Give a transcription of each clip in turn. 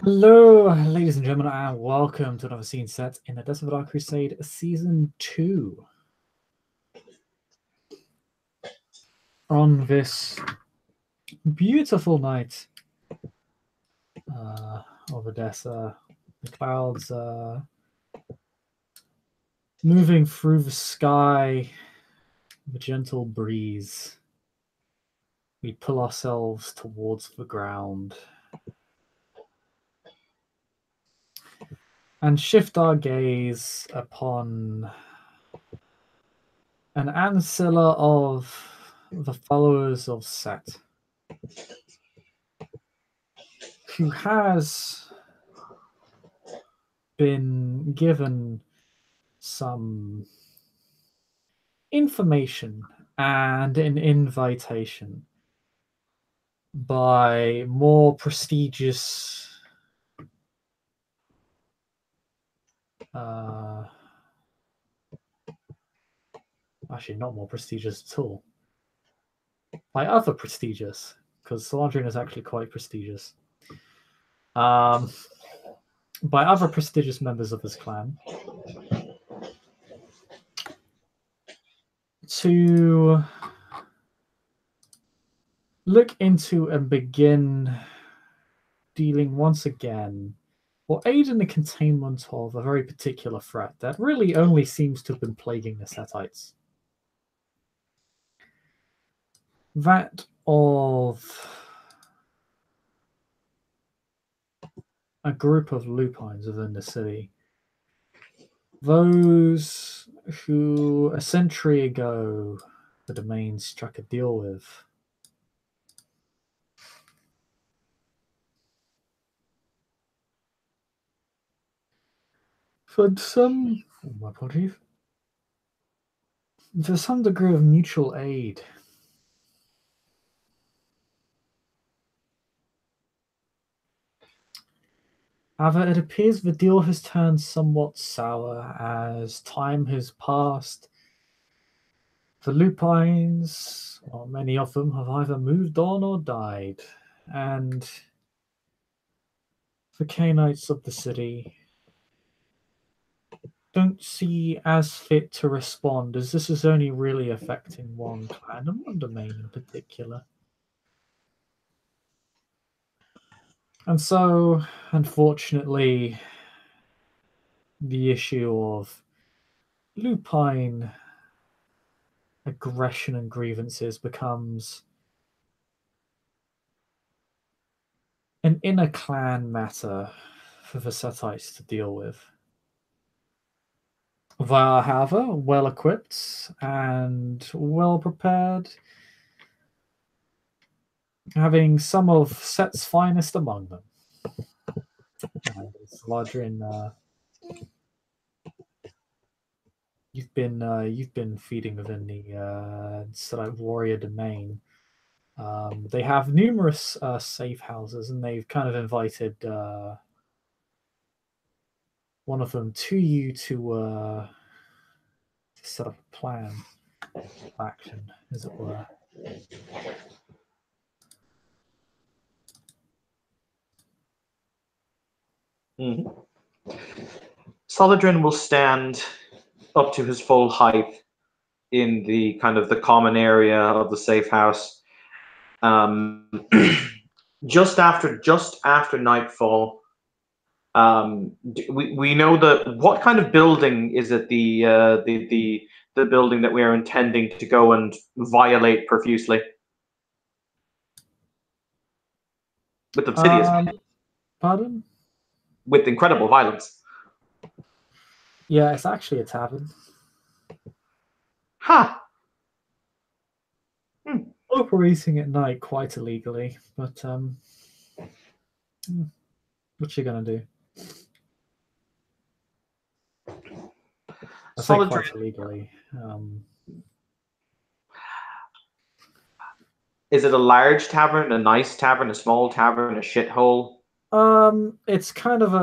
Hello, ladies and gentlemen, and welcome to another scene set in the Death of a Dark Crusade Season 2. On this beautiful night of Odessa, the clouds moving through the sky with a gentle breeze. We pull ourselves towards the ground and shift our gaze upon an ancilla of the followers of Set, who has been given some information and an invitation by more prestigious actually not more prestigious at all, by other prestigious, because Solahdrin is actually quite prestigious, by other prestigious members of his clan to look into and begin dealing once again, or aid in the containment of a very particular threat that really only seems to have been plaguing the Setites. That of a group of lupines within the city. Those who a century ago the domain struck a deal with. For some, my apologies, for some degree of mutual aid. However, it appears the deal has turned somewhat sour as time has passed. The lupines, or many of them, have either moved on or died, and the Canaanites of the city don't see as fit to respond, as this is only really affecting one clan and one domain in particular. And so, unfortunately, the issue of lupine aggression and grievances becomes an inner clan matter for the Setites to deal with. They are, however, well equipped and well prepared, having some of Set's finest among them. Solahdrin, you've been feeding within the Setite warrior domain. They have numerous safe houses, and they've kind of invited one of them to you to set up a plan of action, as it were. Solahdrin will stand up to his full height in the kind of the common area of the safe house. Just after nightfall. We know that what kind of building is it? The building that we are intending to go and violate profusely with obsidious, pardon? With incredible violence. Yeah, it's actually a tavern. Ha! Operating at night quite illegally, but what you gonna do? I say quite illegally. Is it a large tavern, a nice tavern, a small tavern, a shithole? It's kind of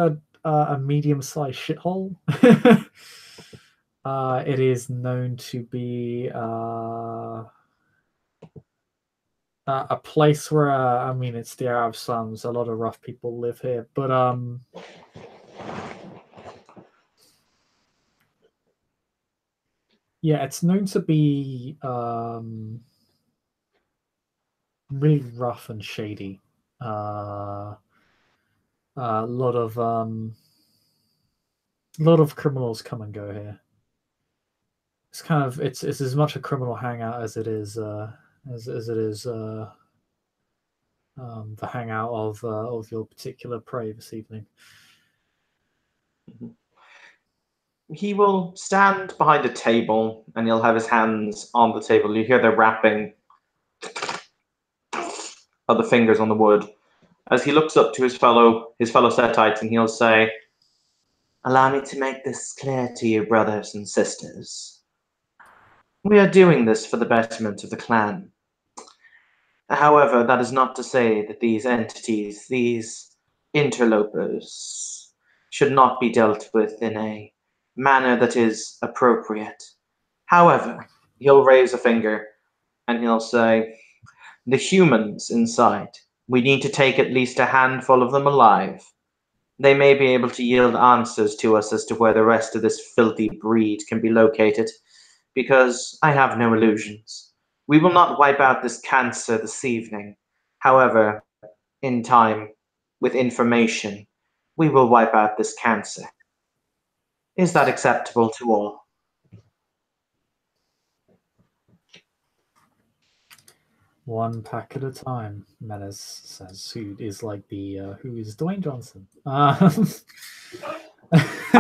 a medium-sized shithole. It is known to be a place where I mean, it's the Arab slums. A lot of rough people live here, but yeah, it's known to be really rough and shady. A lot of criminals come and go here. It's kind of it's as much a criminal hangout as it is as it is the hangout of your particular prey this evening. He will stand behind a table and he'll have his hands on the table. You hear the rapping of the fingers on the wood as he looks up to his fellow Setites, and he'll say, "Allow me to make this clear to you, brothers and sisters. We are doing this for the betterment of the clan. However, that is not to say that these entities, these interlopers, should not be dealt with in a manner that is appropriate. However," he'll raise a finger and he'll say, "the humans inside, we need to take at least a handful of them alive. They may be able to yield answers to us as to where the rest of this filthy breed can be located, because I have no illusions. We will not wipe out this cancer this evening. However, in time, with information, we will wipe out this cancer. Is that acceptable to all?" One pack at a time, Menace says, who is like who is Dwayne Johnson. I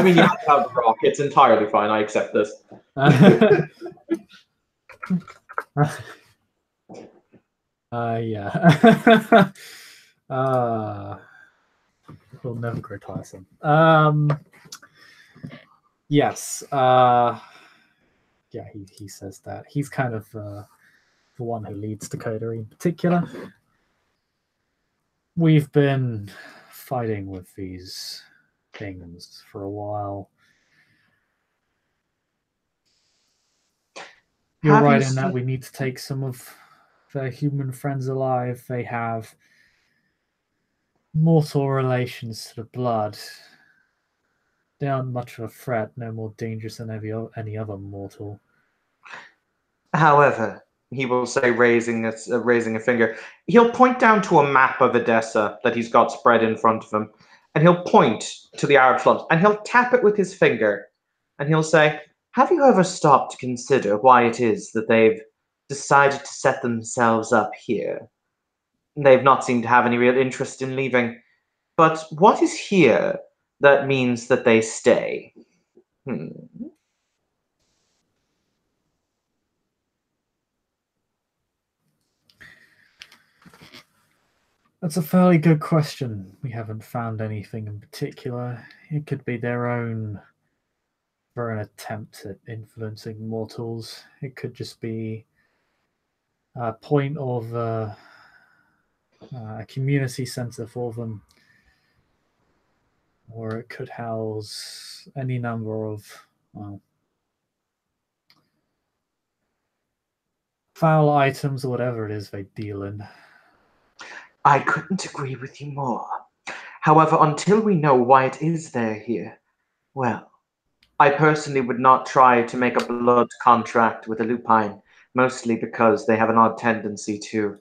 mean, you have to have the rock. It's entirely fine. I accept this. Yeah. We'll never grow tiresome. Yes. Yeah, he says that. He's kind of the one who leads the coterie in particular. We've been fighting with these things for a while. You're right in that we need to take some of their human friends alive. They have mortal relations to the blood. They aren't much of a threat, no more dangerous than any other mortal. However, he will say, raising a finger, he'll point down to a map of Edessa that he's got spread in front of him, and he'll point to the Arab slums, and he'll tap it with his finger, and he'll say, "Have you ever stopped to consider why it is that they've decided to set themselves up here? They've not seemed to have any real interest in leaving. But what is here that means that they stay?" That's a fairly good question. We haven't found anything in particular. It could be their own attempt at influencing mortals. It could just be a point of a community center for them, or it could house any number of foul items or whatever it is they deal in. I couldn't agree with you more. However, until we know why it is they're here, well, I personally would not try to make a blood contract with a lupine, mostly because they have an odd tendency to,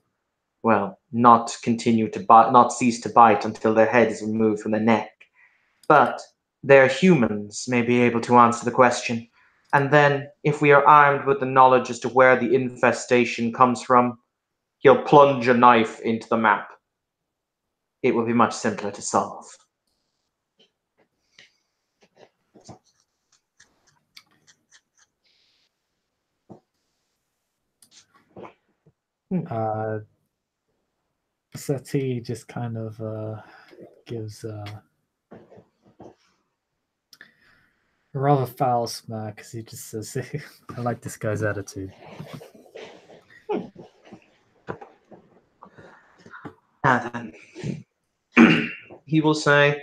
well, not continue to bite, not cease to bite until their head is removed from their neck. But their humans may be able to answer the question. And then, if we are armed with the knowledge as to where the infestation comes from, he'll plunge a knife into the map. It will be much simpler to solve. Seti just kind of gives a rather foul smirk because he just says, "I like this guy's attitude." Now then, he will say,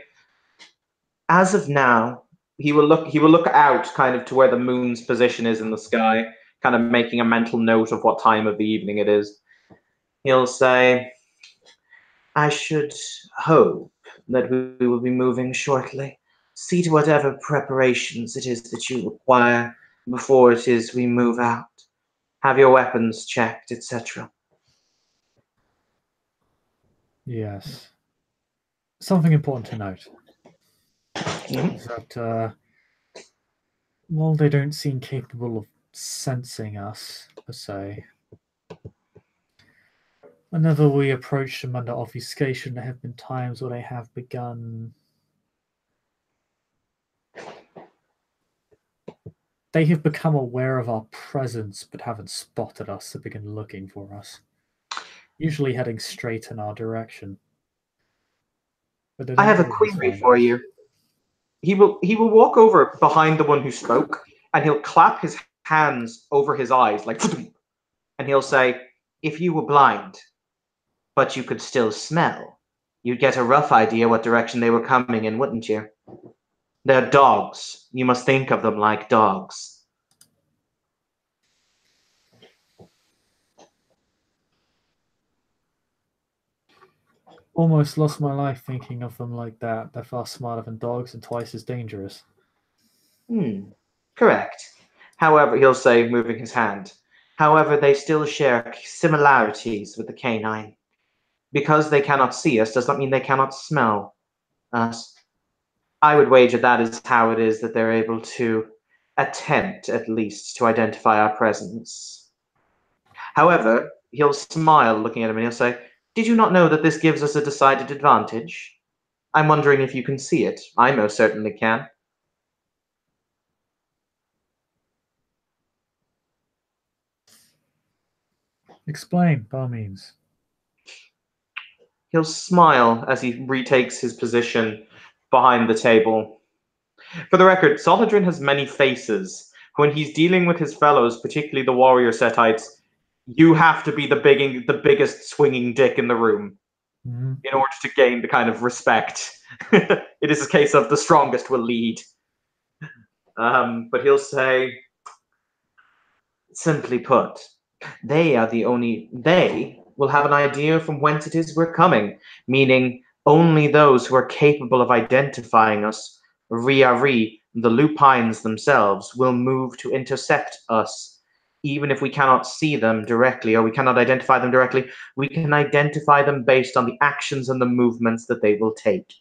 as of now, he will look out kind of to where the moon's position is in the sky, kind of making a mental note of what time of the evening it is. He'll say, I should hope that we will be moving shortly. See to whatever preparations it is that you require before it is we move out. Have your weapons checked, etc. Yes. Something important to note Mhm. is that while they don't seem capable of sensing us, per se, whenever we approach them under obfuscation, there have been times where they have begun. They have become aware of our presence but haven't spotted us to begin looking for us, usually heading straight in our direction. But they I don't have a always query find for us. you. He will walk over behind the one who spoke, and he'll clap his hands over his eyes like, and he'll say, "If you were blind, but you could still smell, you'd get a rough idea what direction they were coming in, wouldn't you? They're dogs. You must think of them like dogs." Almost lost my life thinking of them like that. They're far smarter than dogs and twice as dangerous. Correct. However, he'll say, moving his hand, however, they still share similarities with the canine. Because they cannot see us does not mean they cannot smell us. I would wager that is how it is that they're able to attempt, at least, to identify our presence. However, he'll smile looking at him and he'll say, did you not know that this gives us a decided advantage? I'm wondering if you can see it. I most certainly can. Explain, by all means. He'll smile as he retakes his position behind the table. For the record, Solahdrin has many faces. When he's dealing with his fellows, particularly the warrior Setites, you have to be the biggest swinging dick in the room Mhm. in order to gain the kind of respect. It is a case of the strongest will lead. But he'll say, simply put, they will have an idea from whence it is we're coming, meaning only those who are capable of identifying us, the lupines themselves, will move to intercept us. Even if we cannot see them directly or we cannot identify them directly, we can identify them based on the actions and the movements that they will take.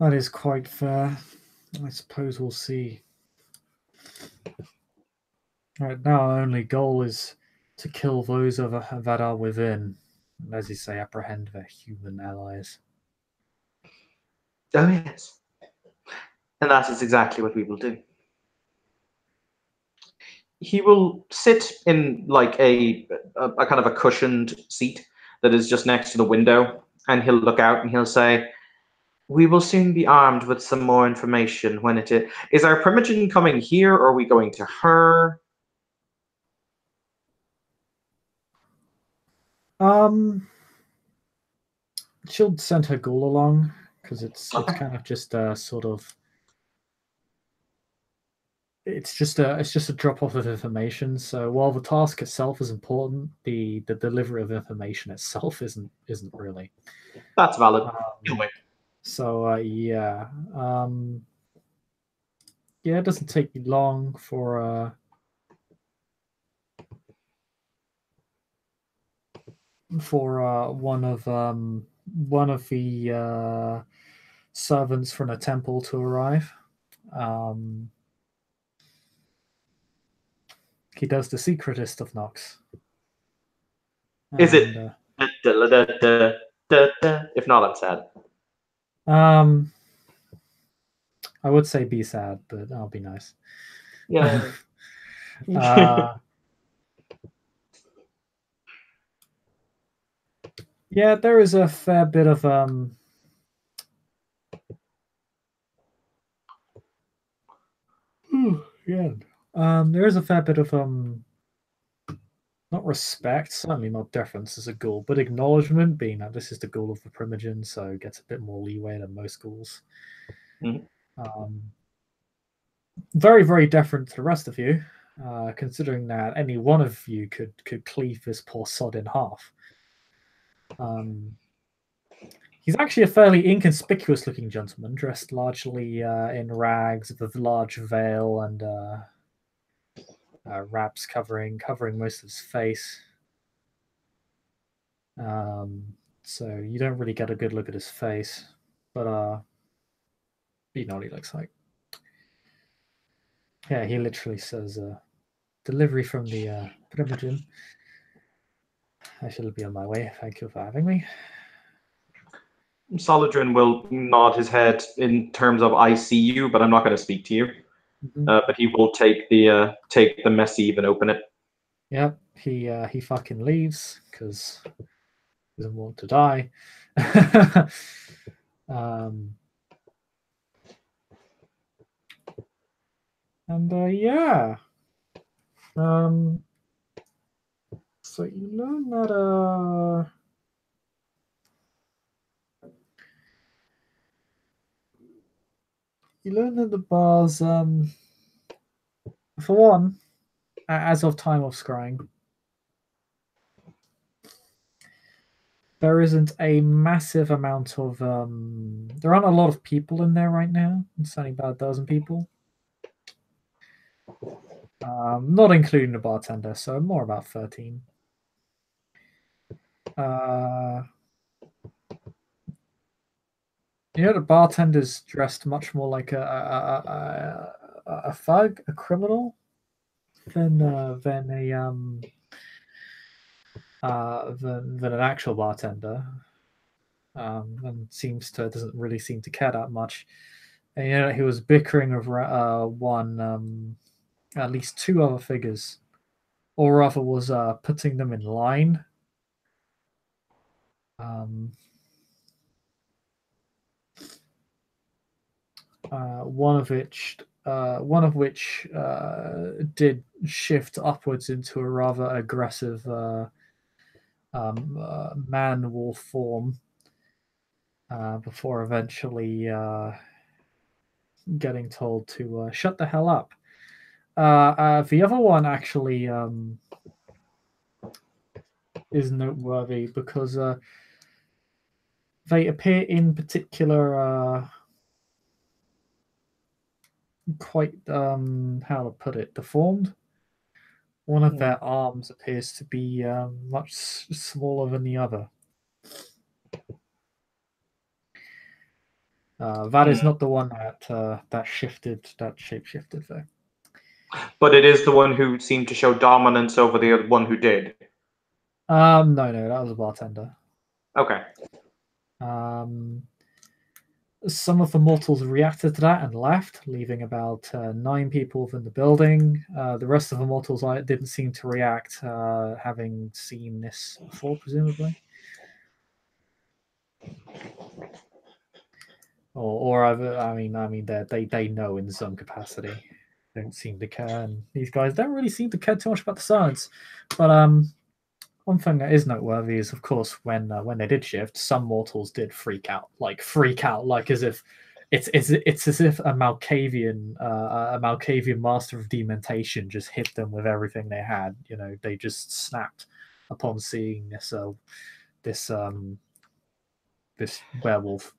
That is quite fair. I suppose we'll see. Right now, our only goal is to kill those that are within, and as you say, apprehend their human allies. Oh, yes. And that is exactly what we will do. He will sit in like a kind of a cushioned seat that is just next to the window, and he'll look out and he'll say, we will soon be armed with some more information when it is our primogen coming here, or are we going to her? She'll send her ghoul along because it's kind of just a sort of it's just a drop off of information. So while the task itself is important, the delivery of information itself isn't really. That's valid. He'll Um, wait. so yeah, yeah, it doesn't take me long for one of the servants from a temple to arrive. Um, he does the secretest of knocks. Is it? And If not, I'm sad. um, I would say be sad, but I'll be nice. Yeah. uh, yeah, there is a fair bit of yeah. There is a fair bit of not respect, certainly not deference as a ghoul, but acknowledgement, being that this is the ghoul of the Primogen, so gets a bit more leeway than most ghouls. Mhm. Very, very different to the rest of you, considering that any one of you could cleave this poor sod in half. He's actually a fairly inconspicuous-looking gentleman, dressed largely in rags with a large veil and wraps covering most of his face. So you don't really get a good look at his face, but you know what he looks like. Yeah, he literally says, "Delivery from the Primogen. I shall be on my way. Thank you for having me." Solahdrin will nod his head in terms of "I see you," but I'm not going to speak to you. But he will take the missive and open it. Yep, he fucking leaves because he doesn't want to die. Yeah. So you learn that the bars, for one, as of time of scrying, there isn't a massive amount of there aren't a lot of people in there right now. It's only about a dozen people. Not including the bartender, so more about 13. The bartender's dressed much more like a thug, a criminal, than an actual bartender. And doesn't really seem to care that much. And he was bickering with at least two other figures, or rather was putting them in line. One of which did shift upwards into a rather aggressive man-wolf form before eventually getting told to shut the hell up. The other one actually is noteworthy because they appear in particular quite, how to put it, deformed. One of their arms appears to be much smaller than the other. That is not the one that shape-shifted, though. But it is the one who seemed to show dominance over the one who did. No, that was a bartender. Okay. Some of the mortals reacted to that and left, leaving about 9 people within the building. The rest of the mortals didn't seem to react, having seen this before, presumably. I mean, they know in some capacity. Don't seem to care, and these guys don't really seem to care too much about the science. But one thing that is noteworthy is, of course, when they did shift, some mortals did freak out, like as if it's as if a Malkavian master of dementation just hit them with everything they had. They just snapped upon seeing this werewolf.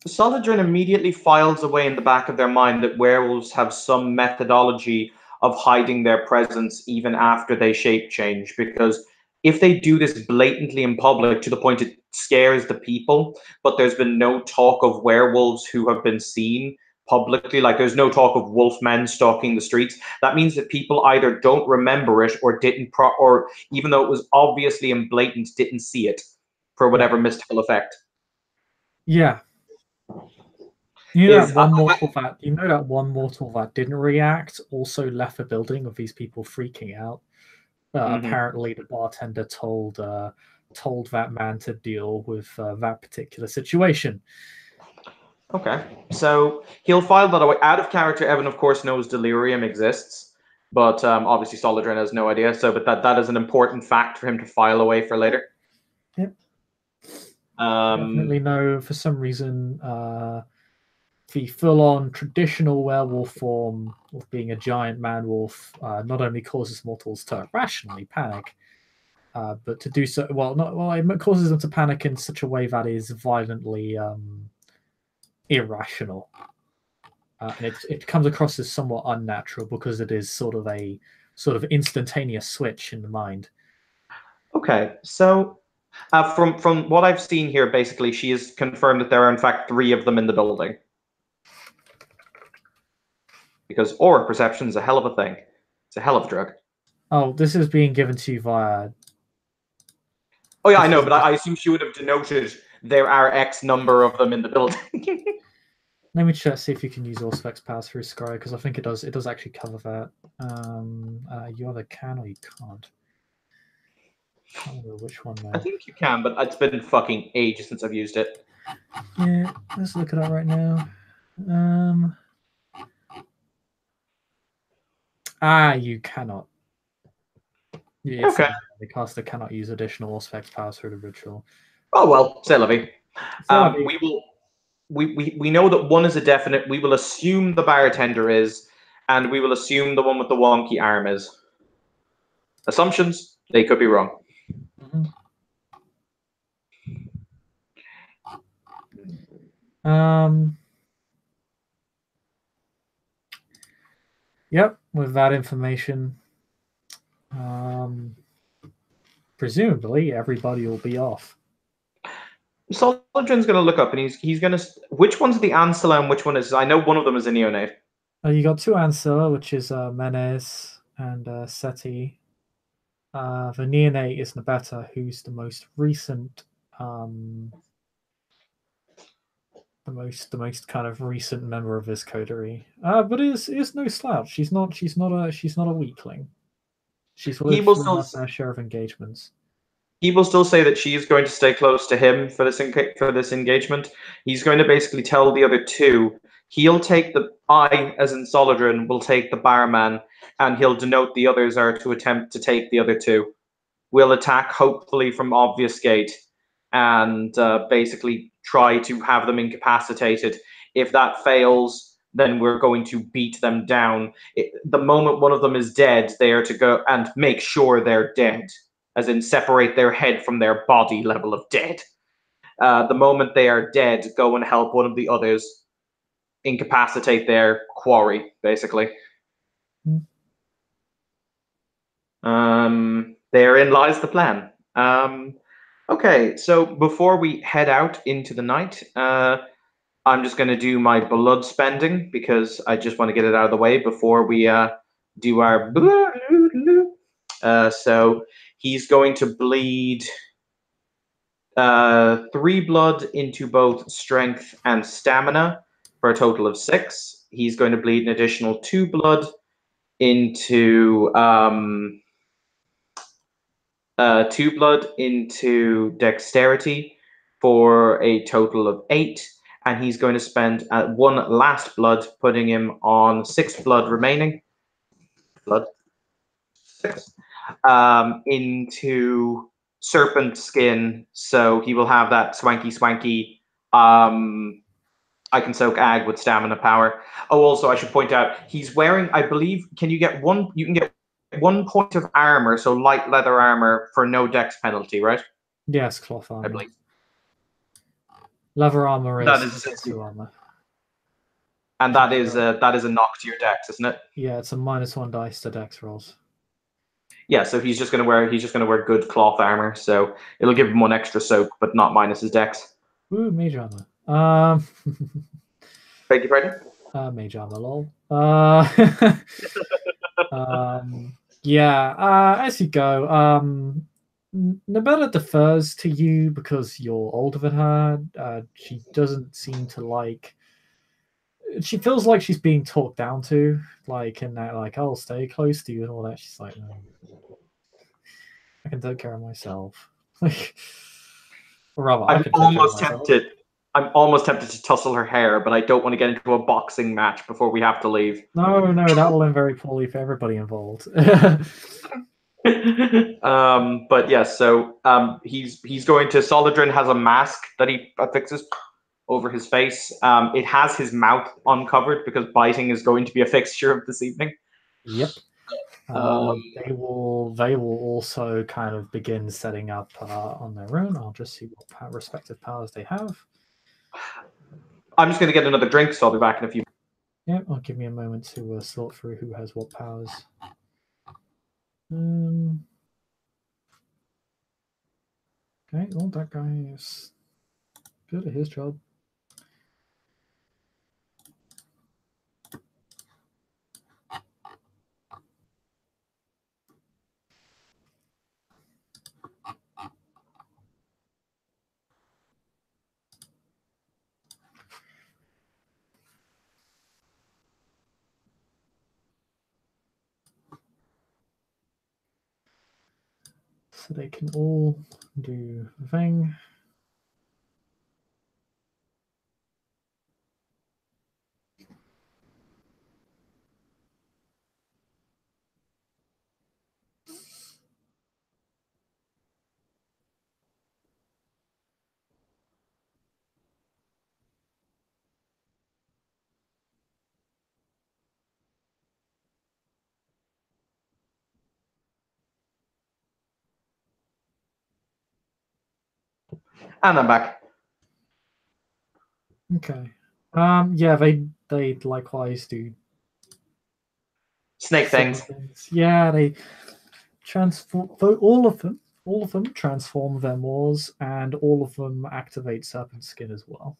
Solahdrin immediately files away in the back of their mind that werewolves have some methodology of hiding their presence even after they shape change, because if they do this blatantly in public to the point it scares the people, but there's been no talk of werewolves who have been seen publicly, like there's no talk of wolfmen stalking the streets, that means that people either don't remember it or or even though it was obviously and blatant, didn't see it for whatever mystical effect. Yeah. That one mortal that didn't react also left the building with these people freaking out. Apparently, the bartender told that man to deal with that particular situation. Okay, so he'll file that away. Out of character, Evan, of course, knows delirium exists. But obviously Solahdrin has no idea. So, but that is an important fact for him to file away for later. Yep. Definitely know for some reason the full-on traditional werewolf form of being a giant man-wolf not only causes mortals to irrationally panic, but to do so it causes them to panic in such a way that is violently irrational, and it comes across as somewhat unnatural because it is sort of instantaneous switch in the mind. Okay, so from what I've seen here, basically, she has confirmed that there are in fact 3 of them in the building. Because aura perception is a hell of a thing. It's a hell of a drug. Oh, this is being given to you via. Oh yeah, I know, but I assume she would have denoted there are X number of them in the building. Let me check, see if you can use Auspex pass through Scry, because I think it does. It does actually cover that. You either can or you can't. I can't remember which one now. I think you can, but it's been fucking ages since I've used it. Yeah, let's look it up right now. You cannot. Okay. The caster cannot use additional Auspex powers through the ritual. Oh well, c'est la vie. We know that one is a definite. We will assume the bartender is, and we will assume the one with the wonky arm is. Assumptions, they could be wrong. Yep, with that information, presumably everybody will be off. Solahdrin's going to look up, and he's going to. Which one's the Ancilla and which one is? I know one of them is a neonate. You got 2 Ancilla, which is Menes and Seti. The neonate is Nabeta, who's the most recent, the most kind of recent member of this coterie. But is no slouch. She's not a weakling. She's lived through her fair share of engagements. He will still say that she is going to stay close to him for this engagement. He's going to basically tell the other 2. He'll take as in Solahdrin, will take the barman, and he'll denote the others are to attempt to take the other 2. We'll attack, hopefully from obvious gate, and basically try to have them incapacitated. If that fails, then we're going to beat them down. The moment one of them is dead, they are to go and make sure they're dead, as in separate their head from their body level of dead. The moment they are dead, go and help one of the others incapacitate their quarry, basically. Therein lies the plan. Okay, so before we head out into the night, I'm just going to do my blood spending because I just want to get it out of the way before we do our. So he's going to bleed 3 blood into both strength and stamina for a total of 6. He's going to bleed an additional 2 blood into 2 blood into dexterity for a total of 8, and he's going to spend 1 last blood, putting him on 6 blood remaining. 6 into serpent skin, so he will have that swanky. I can soak ag with stamina power. Oh, also I should point out he's wearing, I believe, you can get 1 point of armor, so light leather armor for no dex penalty, right? Yes, cloth armor. I believe. Leather armor is 2 armor. And that is a knock to your dex, isn't it? Yeah, it's a -1 dice to dex rolls. Yeah, so he's just gonna wear good cloth armor, so it'll give him 1 extra soak, but not minus his dex. Ooh, mage armor. Beg your pardon? Mage armor, lol. Yeah, as you go, Nabella defers to you because you're older than her. She doesn't seem to like. She feels like she's being talked down to, like in that, like I'll stay close to you and all that. She's like, no, I can take care of myself. Like, or rather, I'm almost tempted. I'm almost tempted to tussle her hair, but I don't want to get into a boxing match before we have to leave. No, that will end very poorly for everybody involved. But yes, so he's going to. Solahdrin has a mask that he affixes over his face. It has his mouth uncovered because biting is going to be a fixture of this evening. Yep. They will also kind of begin setting up on their own. I'll just see what respective powers they have. I'm just going to get another drink, so I'll be back in a few. Yeah, I'll give me a moment to sort through who has what powers. Okay, well, that guy is good at his job. So they can all do Veng. And I'm back. Okay. Yeah, they likewise do Snake things. Yeah, they transform. All of them transform their maws, and all of them activate serpent skin as well.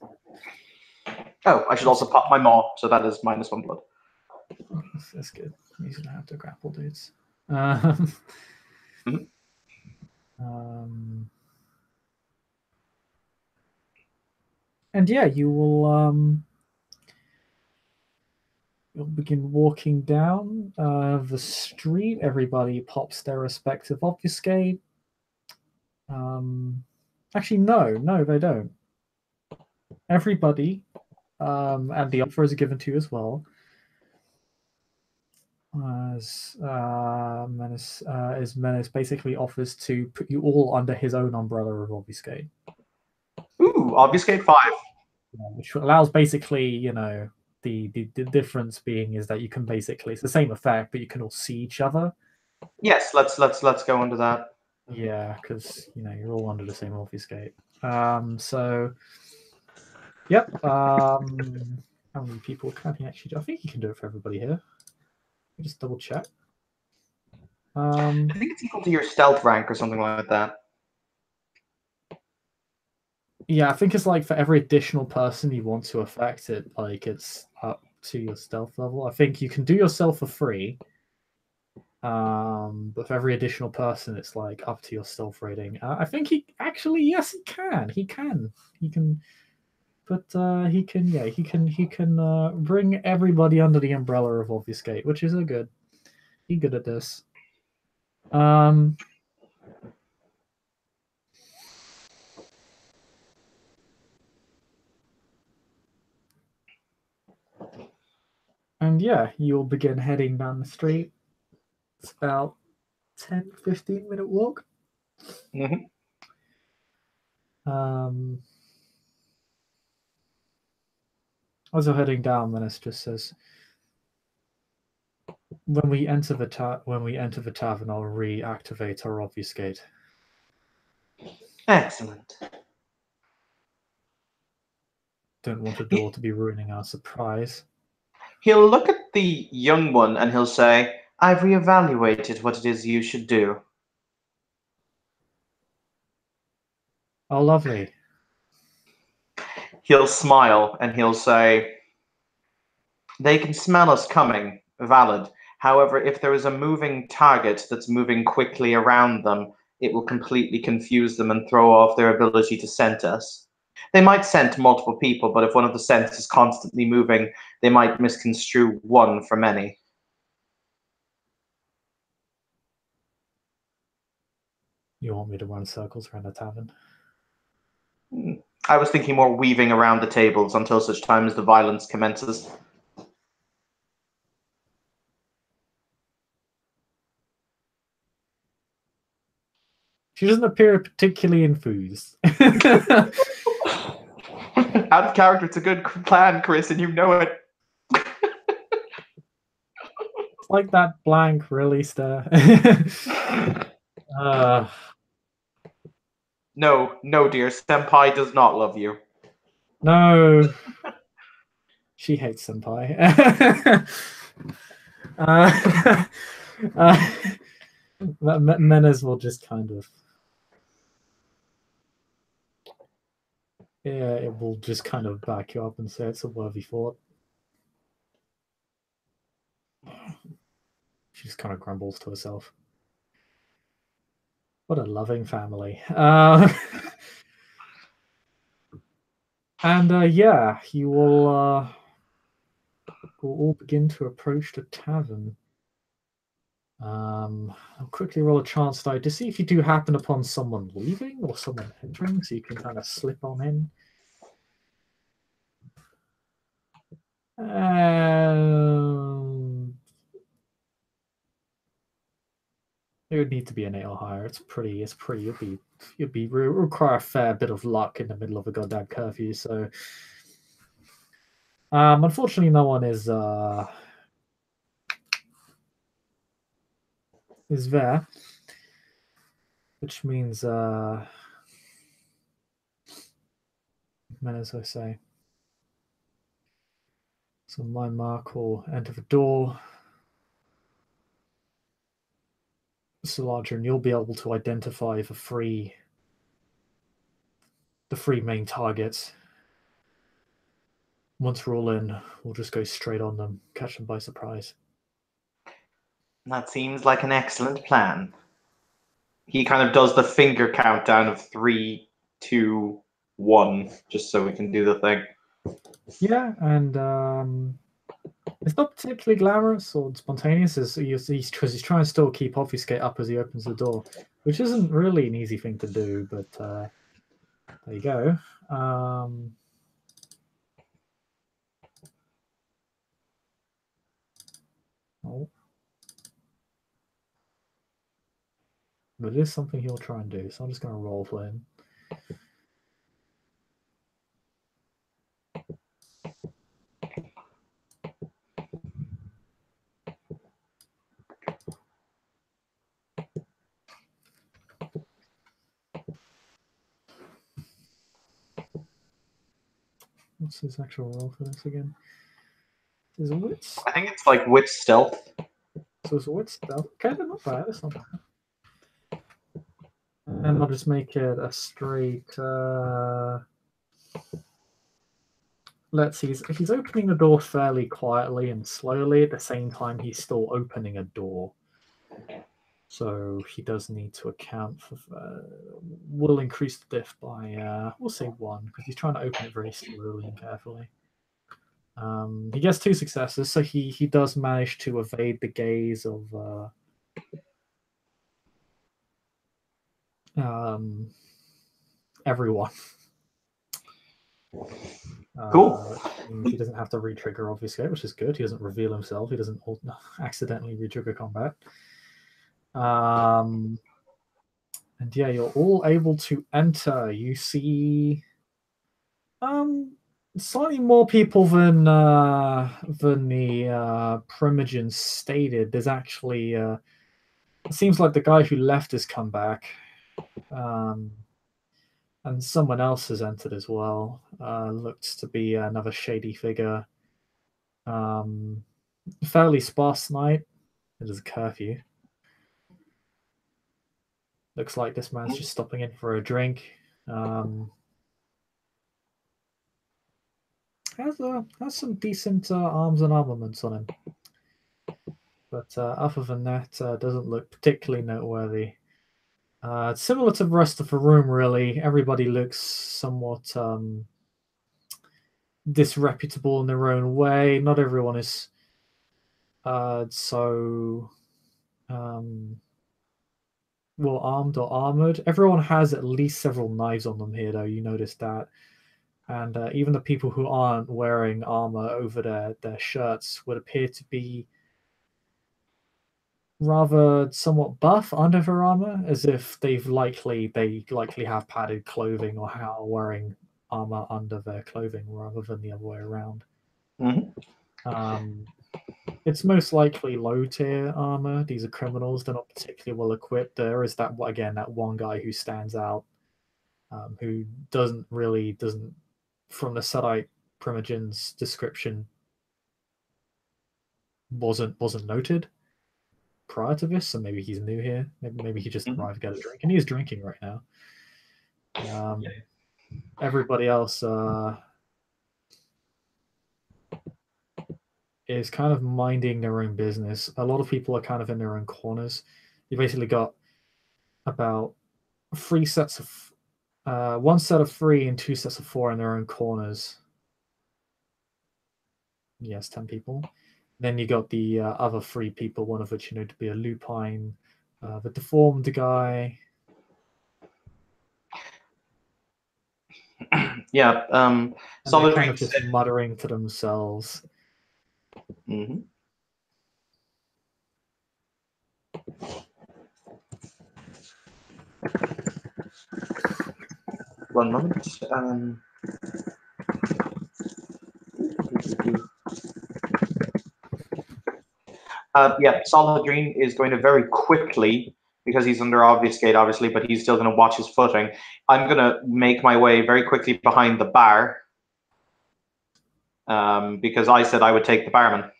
Oh, I should also pop my maw, so that is -1 blood. That's good. He's gonna have to grapple dudes. And yeah, you'll begin walking down the street. Everybody pops their respective obfuscate. Actually, no, they don't. Everybody, and the offer is given to you as well. As Menace basically offers to put you all under his own umbrella of obfuscate. Ooh, obfuscate 5. Which allows basically, the difference being is that you can basically, it's the same effect, but you can all see each other. Yes, let's go into that. Yeah, because you're all under the same obfuscate. So, yep. How many people can he actually do? I think he can do it for everybody here. Just double check. I think it's equal to your stealth rank or something like that. Yeah, I think it's like for every additional person you want to affect it, like it's up to your stealth level. I think you can do yourself for free. But for every additional person, it's like up to your stealth rating. I think he actually, yes, he can. He can. But he can bring everybody under the umbrella of obfuscate, which is good. He's good at this. And yeah, you'll begin heading down the street. It's about 10-15 minute walk. As you're heading down, Menace just says, when we enter the tavern, I'll reactivate our obfuscate. Excellent. Don't want a door to be ruining our surprise. He'll look at the young one and he'll say, I've reevaluated what it is you should do. Oh, lovely. He'll smile and he'll say, they can smell us coming, valid. However, if there is a moving target that's moving quickly around them, it will completely confuse them and throw off their ability to scent us. They might scent multiple people, but if one of the scents is constantly moving, they might misconstrue one for many. You want me to run circles around the tavern? I was thinking more weaving around the tables until such time as the violence commences. She doesn't appear particularly enthused. Out of character, it's a good plan, Chris, and you know it. It's like that blank really stare. No, dear. Senpai does not love you. No. She hates senpai. Menace will just kind of... Yeah, it will just kind of back you up and say it's a worthy thought. She just kind of grumbles to herself. What a loving family. And yeah, you will all begin to approach the tavern. I'll quickly roll a chance die to see if you do happen upon someone leaving or someone entering, so you can kind of slip on in. It would need to be an 8 or higher. It's pretty. You'll require a fair bit of luck in the middle of a goddamn curfew. So, unfortunately, no one is there, which means as I say. So my mark will enter the door. Solahdrin, you'll be able to identify the three main targets. Once we're all in, we'll just go straight on them, catch them by surprise. That seems like an excellent plan. He kind of does the finger countdown of 3, 2, 1, just so we can do the thing. Yeah, and it's not particularly glamorous or spontaneous, as he's trying to still keep obfuscate up as he opens the door, which isn't really an easy thing to do, but there you go. But it is something he'll try and do, so I'm just going to roll for him. What's his actual roll for this again? Is it wits? I think it's like wit stealth. So it's wit stealth. Okay, but not bad. It's not bad. And I'll just make it a straight. Let's see. He's opening the door fairly quietly and slowly. At the same time, he's still opening a door. So he does need to account for. We'll increase the diff by, we'll say 1, because he's trying to open it very slowly and carefully. He gets 2 successes, so he does manage to evade the gaze of everyone. Cool. He doesn't have to re-trigger, obviously, which is good. He doesn't reveal himself. He doesn't accidentally re-trigger combat. And yeah, you're all able to enter. You see slightly more people than the Primogens stated. There's actually it seems like the guy who left has come back. And someone else has entered as well. Looks to be another shady figure. Fairly sparse night. It is a curfew. Looks like this man's just stopping in for a drink. Has some decent arms and armaments on him. But other than that, doesn't look particularly noteworthy. Similar to the rest of the room, really. Everybody looks somewhat disreputable in their own way. Not everyone is so well armed or armored. Everyone has at least several knives on them here, though. You notice that. and even the people who aren't wearing armor over their shirts would appear to be rather somewhat buff under their armor, as if they likely have padded clothing or are wearing armor under their clothing rather than the other way around. Mm-hmm. It's most likely low tier armor. These are criminals; they're not particularly well equipped. There is that one guy who stands out, who doesn't from the Sadite Primogen's description wasn't noted prior to this, so maybe he's new here. Maybe he just arrived to get a drink, and he is drinking right now. Everybody else is kind of minding their own business. A lot of people are kind of in their own corners. You basically got about one set of 3 and 2 sets of 4 in their own corners. Yes, 10 people. Then you got the other 3 people, one of which you know to be a lupine, the deformed guy. Yeah, Solahdrin kind of just muttering to themselves. Mm-hmm. One moment. Yeah, Solahdrin is going to very quickly, because he's under obfuscate, obviously, but he's still going to watch his footing. I'm going to make my way very quickly behind the bar, because I said I would take the barman.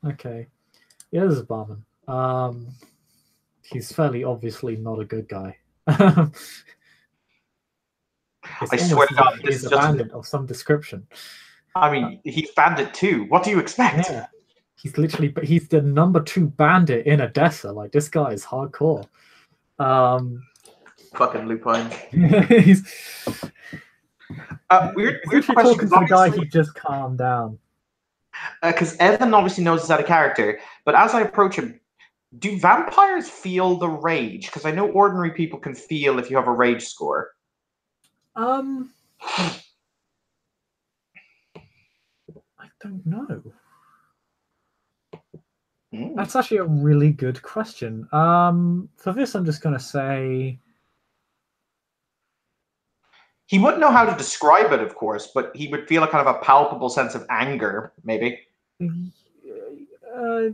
Okay. Yeah, this is a barman. He's fairly obviously not a good guy. I swear to God, he's a bandit of some description. I mean, he's bandit too. What do you expect? Yeah. He's the number 2 bandit in Odessa. Like, this guy is hardcore. Fucking lupine. He's weird question. Talking to the guy, he just calmed down. Because Evan obviously knows it's out of character, but as I approach him, do vampires feel the rage? Because I know ordinary people can feel if you have a rage score. I don't know. That's actually a really good question. For this, I'm just going to say he wouldn't know how to describe it, of course, but he would feel a kind of a palpable sense of anger, maybe. Yeah,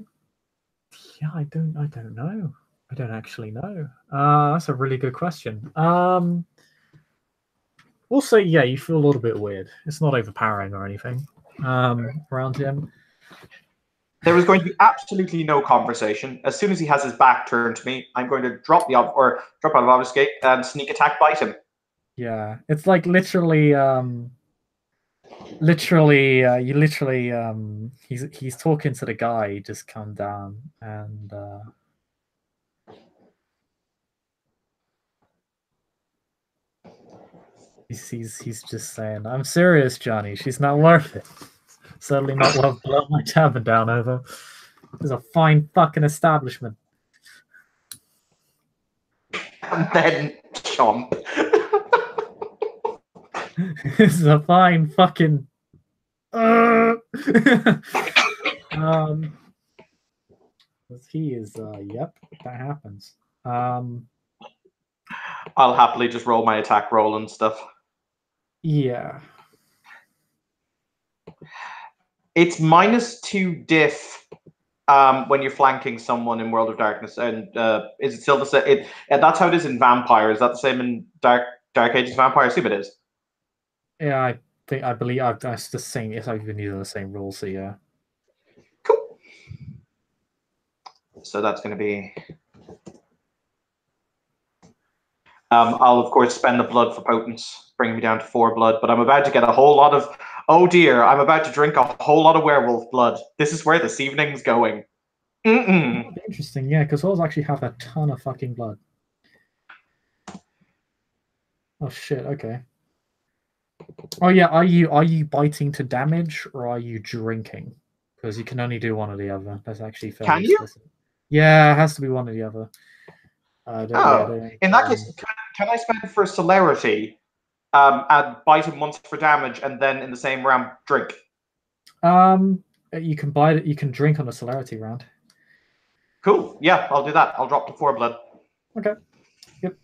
I don't know. I don't actually know. That's a really good question. Also, yeah, you feel a little bit weird. It's not overpowering or anything around him. There is going to be absolutely no conversation. As soon as he has his back turned to me, I'm going to drop out of obfuscate and sneak attack bite him. Yeah, it's like literally, he's talking to the guy. He just come down and he's just saying, "I'm serious, Johnny. She's not worth it. Certainly not worth blowing my tavern down over. It's a fine fucking establishment." And then chomp. This is a fine fucking. He is. Yep, that happens. I'll happily just roll my attack roll and stuff. Yeah. It's -2 diff when you're flanking someone in World of Darkness, and is it still the same? That's how it is in Vampire. Is that the same in Dark Ages Vampire? I assume it is. Yeah, I believe that's the same. It's like even using the same rules. So yeah. Cool. So that's going to be. I'll of course spend the blood for potence, bringing me down to 4 blood. But I'm about to get a whole lot of. Oh dear! I'm about to drink a whole lot of werewolf blood. This is where this evening's going. Interesting, yeah, because wolves actually have a ton of fucking blood. Oh shit! Okay. Oh yeah, are you biting to damage or are you drinking? Because you can only do one or the other. That's actually fairly Can you? explicit. Yeah, it has to be one or the other. In that case, can I spend for celerity Add bite him once for damage, and then in the same round, drink. You can bite it. You can drink on a celerity round. Cool. Yeah, I'll do that. I'll drop to 4 blood. Okay. Yep.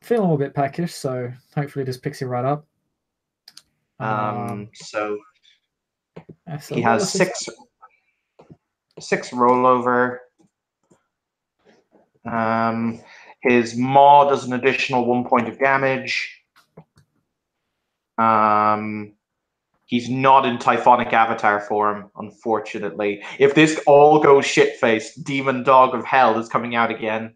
Feeling a bit peckish, so hopefully this picks you right up. So so he has six rollover. His maw does an additional 1 point of damage. He's not in Typhonic Avatar form, unfortunately. If this all goes shit-faced, Demon Dog of Hell is coming out again.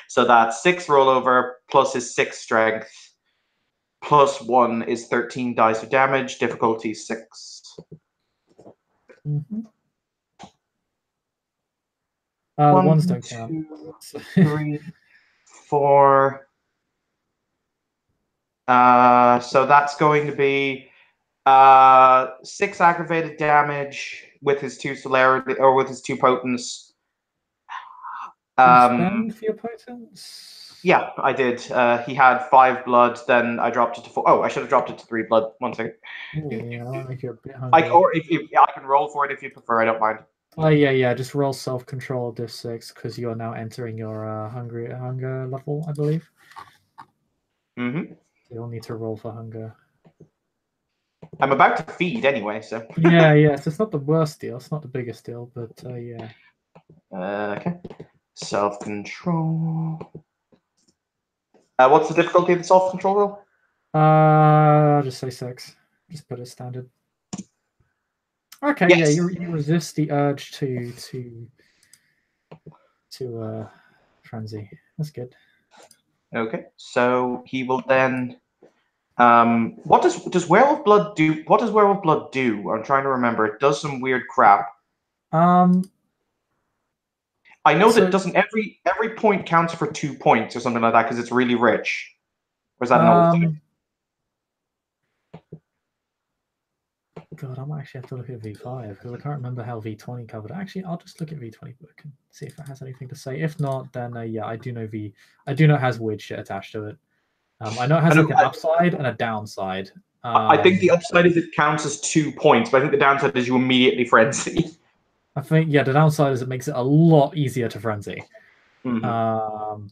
So that's 6 rollover plus his 6 strength. Plus 1 is 13 dice of damage. Difficulty 6. Mm-hmm. The ones don't count. 2, 3, 4. So that's going to be 6 aggravated damage with his 2 celerity or with his 2 potents. Spend for your potents? Yeah, I did. He had 5 blood, then I dropped it to 4. Oh, I should have dropped it to 3 blood. 1 second. Ooh, yeah, I'll make you a bit hungry. I can roll for it if you prefer. I don't mind. Oh yeah. Just roll self-control diff 6 because you are now entering your hunger level, I believe. Mm-hmm. You'll need to roll for hunger. I'm about to feed anyway, so. yeah. So it's not the worst deal. It's not the biggest deal, but yeah. Okay. Self-control. What's the difficulty of the self-control roll? I'll just say 6. Just put it standard. Okay, yes. Yeah, you resist the urge to frenzy. That's good. Okay, so he will then. What does werewolf blood do? What does werewolf blood do? I'm trying to remember. It does some weird crap. I know that doesn't every point counts for 2 points or something like that because it's really rich. Or is that an old thing? God, I might actually have to look at V5 because I can't remember how V20 covered. Actually, I'll just look at V20 book and see if it has anything to say. If not, then yeah, I do know it has weird shit attached to it. I know it has like an upside and a downside. I think the upside is it counts as 2 points, but I think the downside is you immediately frenzy. I think the downside is it makes it a lot easier to frenzy. Mm-hmm.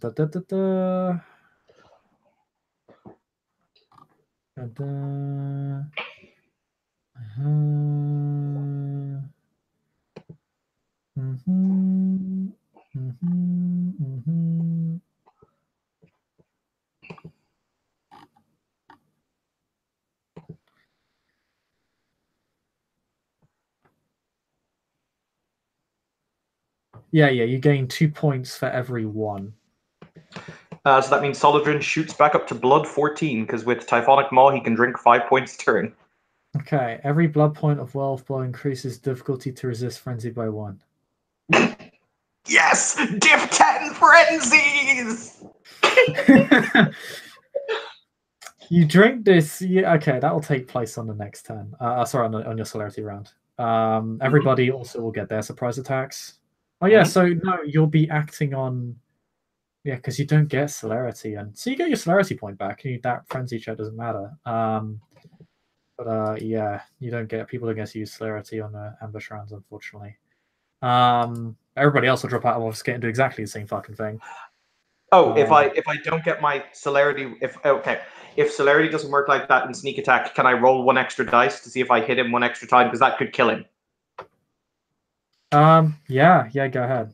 Yeah, you gain 2 points for every 1. So that means Solahdrin shoots back up to blood 14 because with Typhonic Maw he can drink 5 points a turn. Okay, every blood point of werewolf blow increases difficulty to resist frenzy by 1. Yes! Diff 10 frenzies! You drink this. Yeah, okay, that will take place on the next turn. Sorry, on your celerity round. Everybody also will get their surprise attacks. Oh yeah, so no, you'll be acting on. Yeah, because you don't get celerity, and so you get your celerity point back. And that frenzy check doesn't matter. But yeah, you don't get people don't get to use celerity on the ambush rounds, unfortunately. Everybody else will drop out of Obfuscate and do exactly the same fucking thing. Oh, if I don't get my celerity, if celerity doesn't work like that in sneak attack, can I roll 1 extra dice to see if I hit him 1 extra time? Because that could kill him. Yeah, go ahead.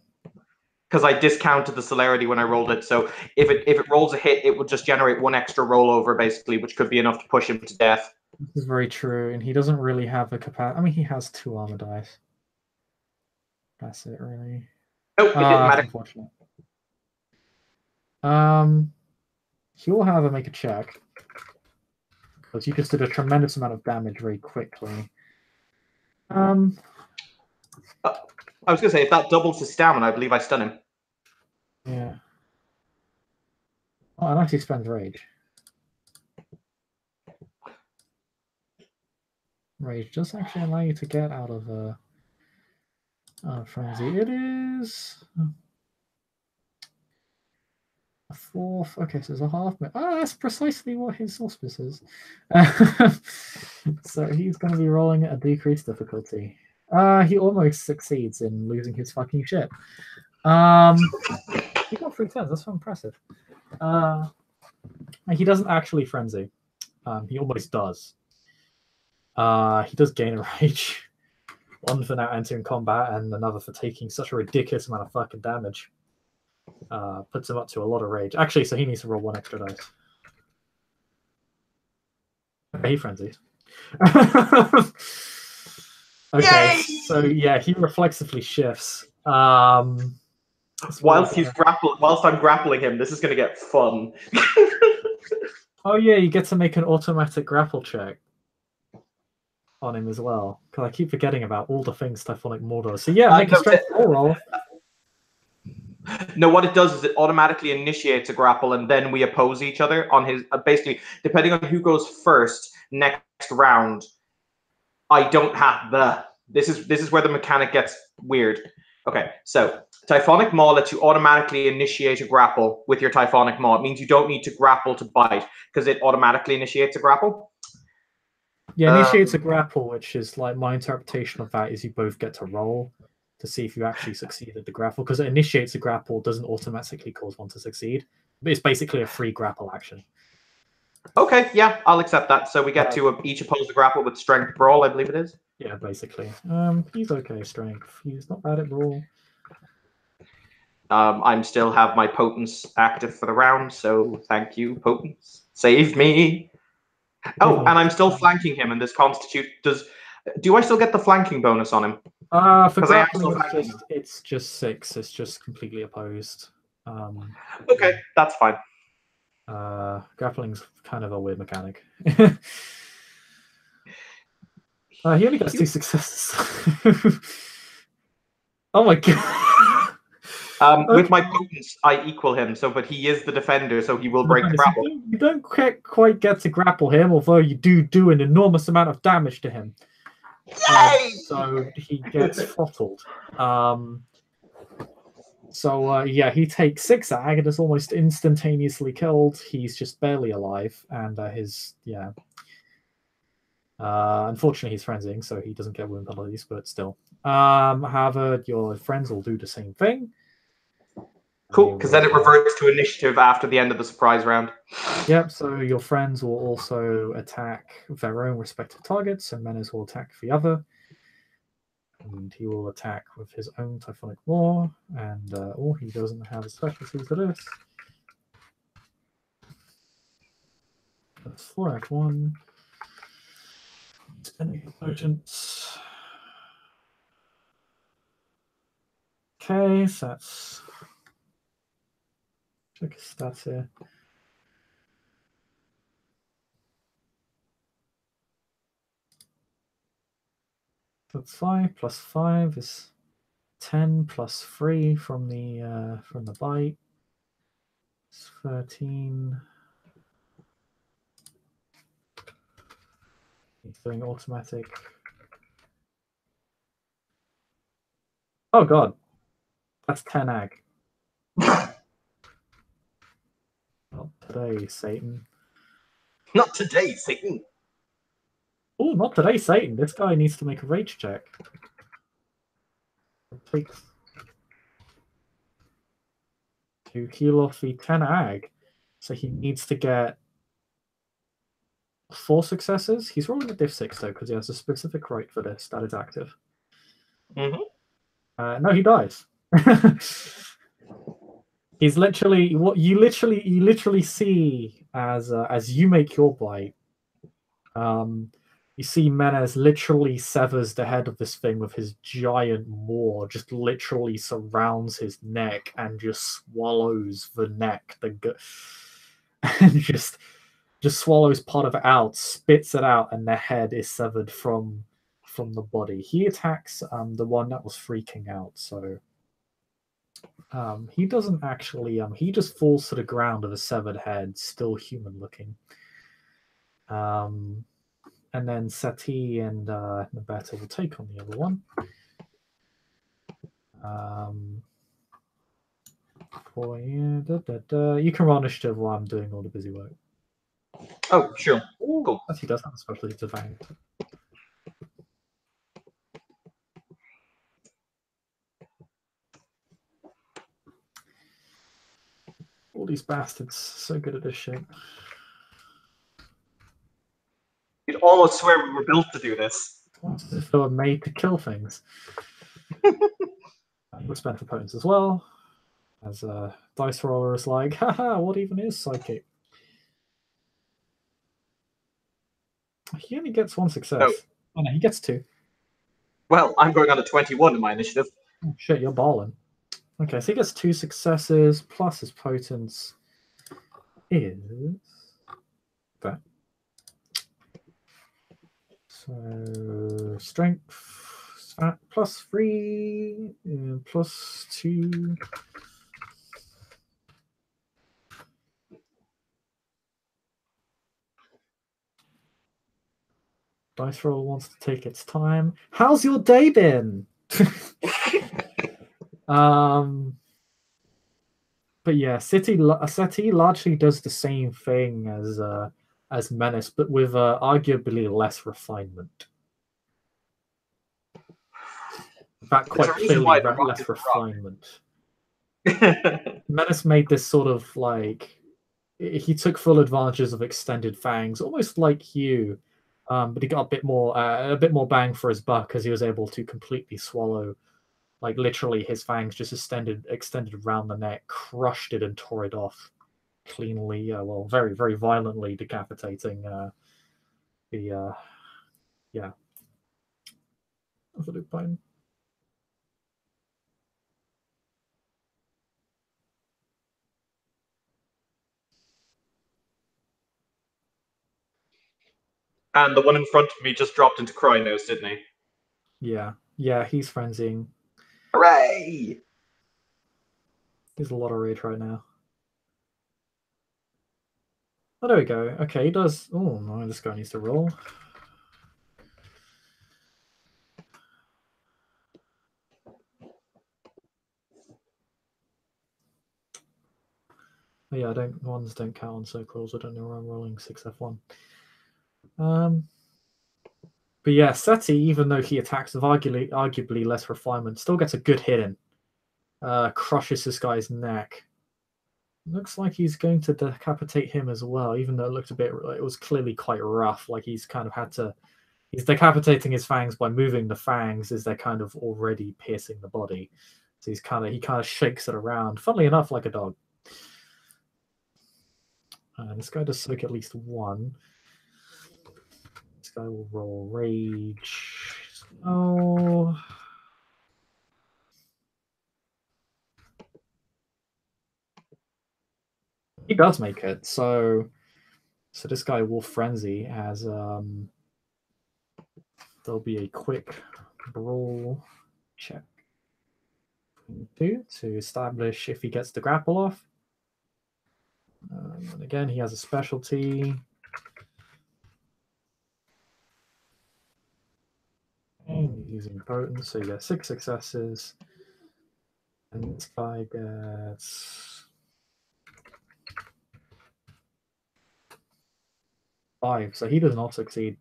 Because I discounted the celerity when I rolled it, so if it rolls a hit, it would just generate 1 extra rollover, basically, which could be enough to push him to death. This is very true, and he doesn't really have the capacity. I mean, he has 2 armor dice. That's it, really. Oh, it didn't matter. Unfortunate. He'll have to make a check because you just did a tremendous amount of damage very quickly. I was gonna say if that doubles his stamina, I believe I stun him. Yeah. Oh, unless he spends rage. Rage does actually allow you to get out of a frenzy. It is fourth. Okay, so there's a half minute. Oh, that's precisely what his auspice is. So he's going to be rolling at a decreased difficulty. He almost succeeds in losing his fucking shit. He got 3 turns. That's so impressive. He doesn't actually frenzy. He almost does. He does gain a rage. One for now entering combat, and another for taking such a ridiculous amount of fucking damage. Puts him up to a lot of rage. Actually, so he needs to roll 1 extra dice. Okay, he frenzies. Okay, Yay! so yeah, he reflexively shifts. Whilst I'm grappling him, this is going to get fun. Oh yeah, you get to make an automatic grapple check on him as well. Because I keep forgetting about all the things Typhonic Maw does. So yeah, make a strength roll. No, what it does is it automatically initiates a grapple, and then we oppose each other on his. Basically, depending on who goes first next round, I don't have the. This is where the mechanic gets weird. Okay, so Typhonic Maw lets you automatically initiate a grapple with your Typhonic Maw. It means you don't need to grapple to bite because it automatically initiates a grapple. Yeah, initiates a grapple, which is like my interpretation of that is you both get to roll to see if you actually succeeded the grapple, because it initiates a grapple doesn't automatically cause one to succeed. But it's basically a free grapple action. Okay, yeah, I'll accept that. So we get to each oppose the grapple with strength brawl, I believe it is. Yeah, basically. He's okay strength. He's not bad at brawl. I'm still have my potence active for the round, so thank you, potence. Save me. Oh, and I'm still flanking him, and this constitute does. Do I still get the flanking bonus on him? For grappling, it's just 6. It's just completely opposed. Okay, that's fine. Grappling's kind of a weird mechanic. He only gets 2 successes. Oh my god. With my potence, I equal him. But he is the defender, so he will break the grapple. You don't quite get to grapple him, although you do an enormous amount of damage to him. Yay! So he gets throttled. Yeah, he takes 6 ag and is almost instantaneously killed. He's just barely alive, and unfortunately he's frenzying, so he doesn't get wound penalties, but still. However, your friends will do the same thing. Cool, because then it reverts to initiative after the end of the surprise round. Yep, so your friends will also attack their own respective targets, and Menace will attack the other. And he will attack with his own Typhonic Maw, and he doesn't have a specialty for this. That's 4 at 1. Spending potions. Okay, so that's. Check his stats here. That's 5 plus 5 is 10 plus 3 from the bite. It's 13. He's doing automatic. Oh god, that's 10 ag. Not today, Satan. Not today, Satan. Oh, not today, Satan. This guy needs to make a rage check. To heal off the 10 ag. So he needs to get 4 successes. He's rolling a diff 6 though, because he has a specific right for this that is active. No, he dies. He's literally what you literally see as you make your bite. You see Menez literally severs the head of this thing with his giant maw, just literally surrounds his neck and just swallows the neck, and just swallows part of it out, spits it out, and the head is severed from the body. He attacks the one that was freaking out, so he doesn't actually he just falls to the ground with a severed head, still human looking. And then Sati and Nabeta will take on the other one. 4. Yeah, You can roll initiative while I'm doing all the busy work. Oh, sure. Ooh, Cool. he does have a specialty to fang. All these bastards so good at this shit. You'd almost swear we were built to do this. It's as if they were made to kill things. We're spent opponents as well. As a dice roller is like, haha, what even is psychic? He only gets 1 success. No. Oh no, he gets 2. Well, I'm going on to 21 in my initiative. Oh shit, you're balling. Okay, so he gets 2 successes, plus his potence is that. So strength plus 3, plus 2. Dice roll wants to take its time. How's your day been? But yeah, City largely does the same thing as Menace, but with arguably less refinement. In fact, quite clearly less refinement. Menace made this sort of like he took full advantages of extended fangs, almost like you, but he got a bit more bang for his buck as he was able to completely swallow. Like literally, his fangs just extended around the neck, crushed it, and tore it off cleanly. Well, very, very violently decapitating the lupine. And the one in front of me just dropped into Krynos, didn't he? Yeah, he's frenzying. Hooray! He's a lot of rage right now. Oh, there we go. Okay, he does. Oh no, this guy needs to roll. Oh, yeah, ones don't count on circles. I don't know where I'm rolling 6F1. But yeah, Seti, even though he attacks with arguably less refinement, still gets a good hit in. Crushes this guy's neck. Looks like he's going to decapitate him as well, even though it looked it was clearly quite rough. Like he's kind of had to, he's decapitating his fangs by moving the fangs as they're kind of already piercing the body. So he kind of shakes it around. Funnily enough, like a dog. This guy does soak at least 1. This guy will roll rage. Oh. He does make it. So this guy will frenzy as there'll be a quick brawl check to establish if he gets the grapple off. And again, he has a specialty. And he's using potence, so you get 6 successes. And this guy gets 5, so he does not succeed.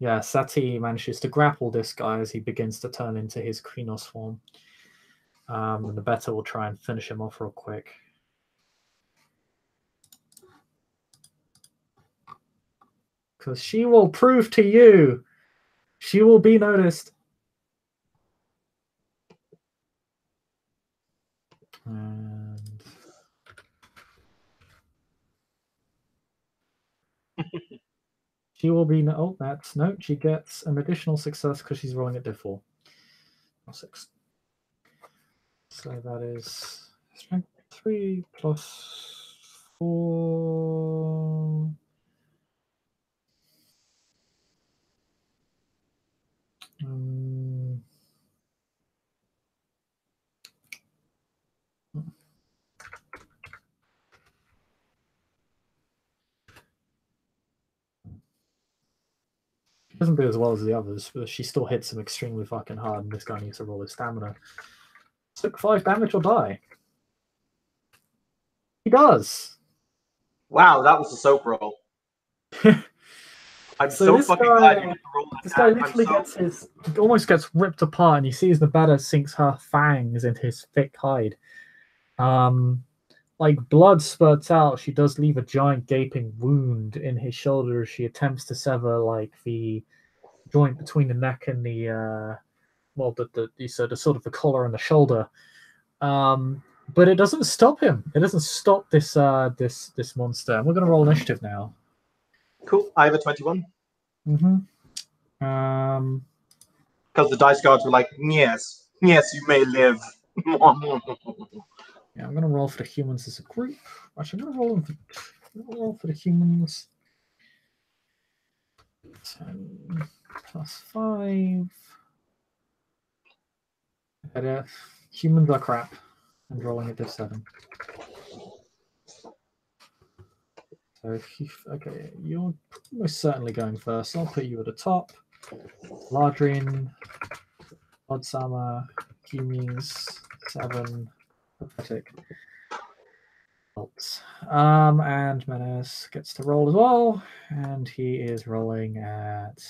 Yeah, Sati manages to grapple this guy as he begins to turn into his Krynos form. And the Beta will try and finish him off real quick. Because she will prove to you. She will be noticed. And she will be she gets an additional success because she's rolling at div 4. Or 6. So that is strength 3 plus 4. Doesn't do as well as the others, but she still hits him extremely fucking hard, and this guy needs to roll his stamina. Took 5 damage or die. He does. Wow, that was a soap roll. I'm So so this fucking glad you guy, did the roll like this guy that. I'm literally so gets almost gets ripped apart, and you see as the batter sinks her fangs into his thick hide. Like blood spurts out. She does leave a giant gaping wound in his shoulder as she attempts to sever like the joint between the neck and the the sort of the collar and the shoulder. But it doesn't stop him. It doesn't stop this monster. And we're gonna roll initiative now. cool. I have a 21. Mm-hmm. Because the dice gods were like, yes, yes, you may live. Yeah, I'm gonna roll for the humans as a group. Actually, I'm gonna roll for the humans. 10 plus 5. Humans are crap. And rolling at +7. So okay, you're most certainly going first. I'll put you at the top. Solahdrin, Odsama, Humans, 7, pathetic. And Menace gets to roll as well, and he is rolling at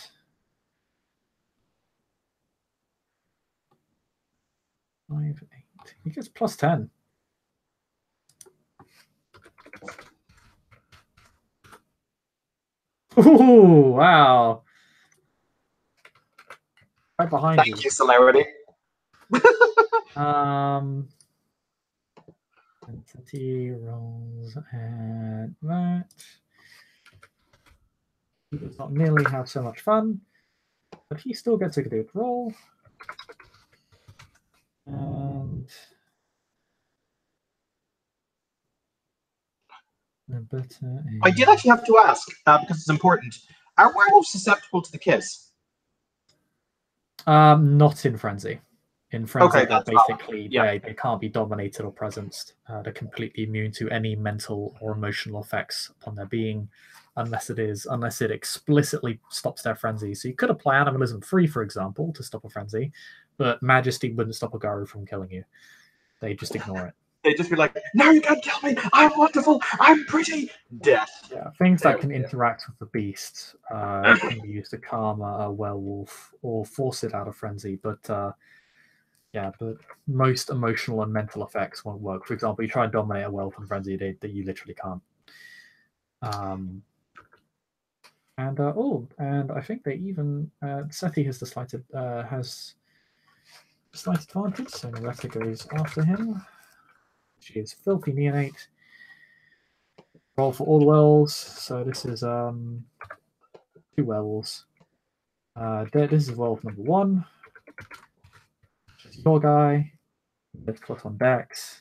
5, 8. He gets +10. Ooh, wow. Right behind Thank you, celerity. Entity rolls at that. He does not nearly have so much fun, but he still gets a good roll. And I did actually have to ask, because it's important. Are werewolves susceptible to the kiss? Not in Frenzy. In Frenzy, Okay, they're that's valid. basically Yeah. they can't be dominated or presenced. They're completely immune to any mental or emotional effects upon their being, unless it explicitly stops their frenzy. So you could apply Animalism 3, for example, to stop a frenzy, but Majesty wouldn't stop a Garu from killing you. They just ignore it. They'd just be like, no, you can't kill me. I'm wonderful. I'm pretty. Death. Yeah, things There that can we go. interact with the beast can be used to calm a werewolf or force it out of frenzy, but most emotional and mental effects won't work. For example, you try and dominate a werewolf in frenzy, that you literally can't. And I think they even Sethi has the slight advantage, so Naretta goes after him. She is filthy neonate. Roll for all the werewolves. So this is 2 werewolves. This is werewolf number 1. Which is your guy. Let's click on Dex.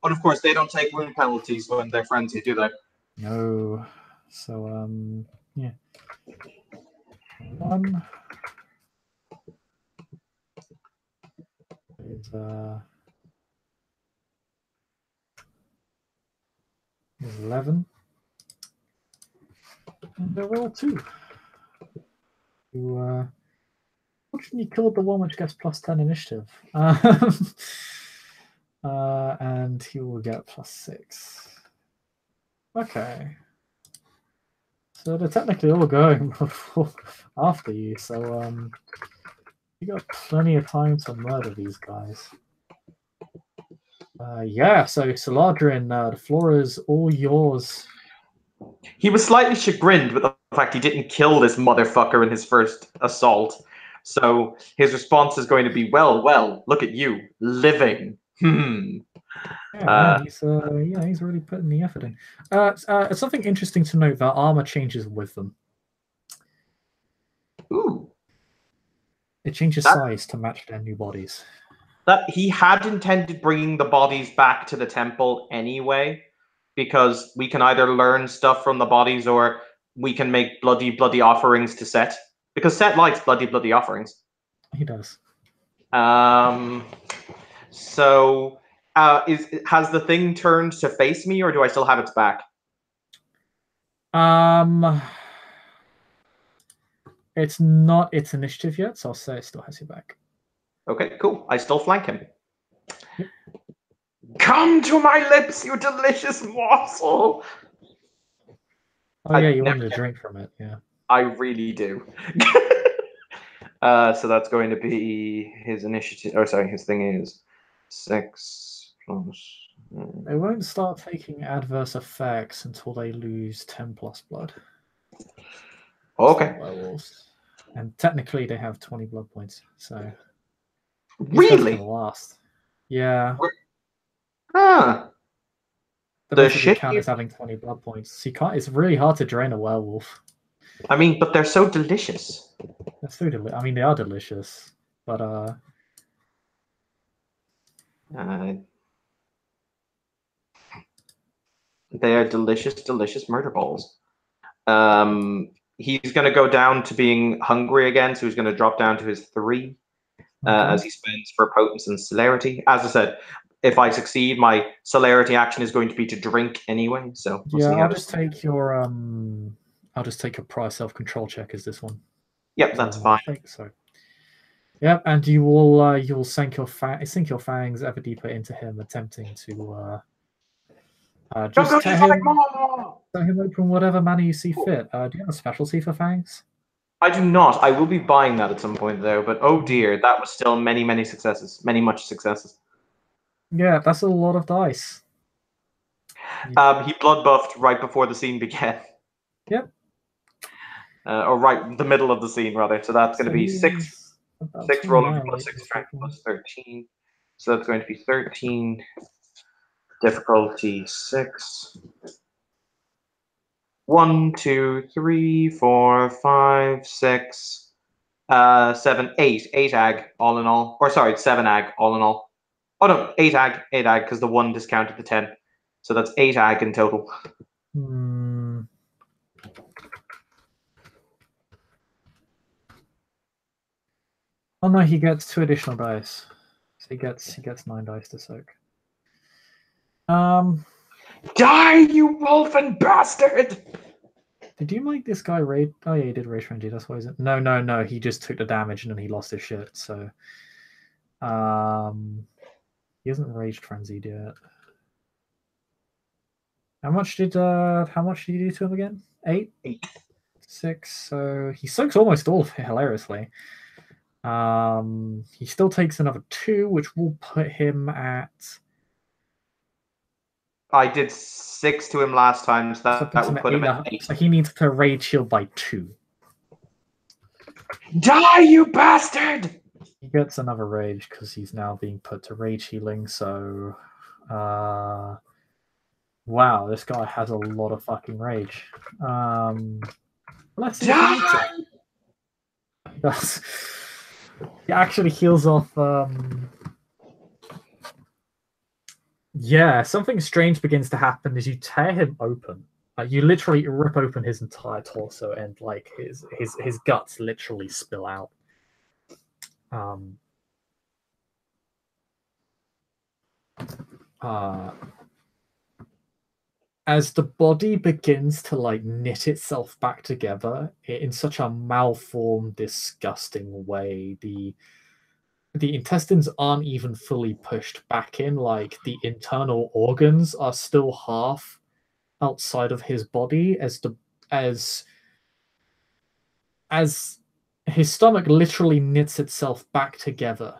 But of course, they don't take wound penalties when they're frenzy, do they? No. So yeah. 1 is 11. And they roll 2. You fortunately killed the one which gets +10 initiative. And he will get +6. Okay. So they're technically all going after you, so you got plenty of time to murder these guys. So Solahdrin, the floor is all yours. He was slightly chagrined with the fact he didn't kill this motherfucker in his first assault. So his response is going to be, well, look at you, living. He's really putting the effort in. It's something interesting to note that armor changes with them. Ooh. It changes size to match their new bodies. That he had intended bringing the bodies back to the temple anyway, because we can either learn stuff from the bodies or we can make bloody offerings to Set, because Set likes bloody offerings. He does. So has the thing turned to face me, or do I still have its back? It's not its initiative yet, so I'll say it still has your back. Okay, cool. I still flank him. Come to my lips, you delicious morsel. Oh yeah, you wanted a drink from it, yeah. I really do. So that's going to be his initiative. Oh, sorry, his thing is 6 plus. They won't start taking adverse effects until they lose 10 plus blood. Okay. Werewolves. And technically they have 20 blood points, so these guys are Really? gonna last. Yeah. Ah. They The basically shit count you. as having 20 blood points. You can't. It's really hard to drain a werewolf. I mean, but they're so delicious. That's so I mean, they are delicious, but Uh, they are delicious, delicious murder balls. He's going to go down to being hungry again, so he's going to drop down to his 3 okay. as he spends for potence and celerity. As I said, if I succeed, my celerity action is going to be to drink anyway. So we'll Yeah, see how I'll this. just take your I'll just take a prior self-control check as this one. Yep, that's fine. So yep, and you will sink your fangs ever deeper into him, attempting to just tear him open whatever manner you see fit. Do you have a specialty for fangs? I do not. I will be buying that at some point though. But oh dear, that was still many, many successes, much successes. Yeah, that's a lot of dice. He blood buffed right before the scene began. Yep. Or right the middle of the scene rather. So that's going to be 6 rolling plus 6 strength plus 13. So that's going to be 13. Difficulty 6. 1, 2, 3, 4, 5, 6, 7, 8. 8 ag all in all. Or sorry, 7 ag all in all. Oh no, 8 ag, because the 1 discounted the 10. So that's 8 ag in total. Oh no, he gets 2 additional dice. So he gets 9 dice to soak. Die, you wolfen bastard! Did you make this guy raid? Oh yeah, he did rage frenzy. That's why he's no. He just took the damage and then he lost his shit. So, he hasn't raged frenzied yet. How much did you do to him again? 8? 6. So he soaks almost all of it hilariously. He still takes another 2, which will put him at. I did 6 to him last time, so that would put him at 8. So he needs to rage shield by 2. Die, you bastard! He gets another rage because he's now being put to rage healing. So, wow, this guy has a lot of fucking rage. Let's see if he makes it. He actually heals off. Yeah, something strange begins to happen as you tear him open. You literally rip open his entire torso, and like his guts literally spill out. As the body begins to like knit itself back together in such a malformed, disgusting way, the intestines aren't even fully pushed back in. Like the internal organs are still half outside of his body as his stomach literally knits itself back together.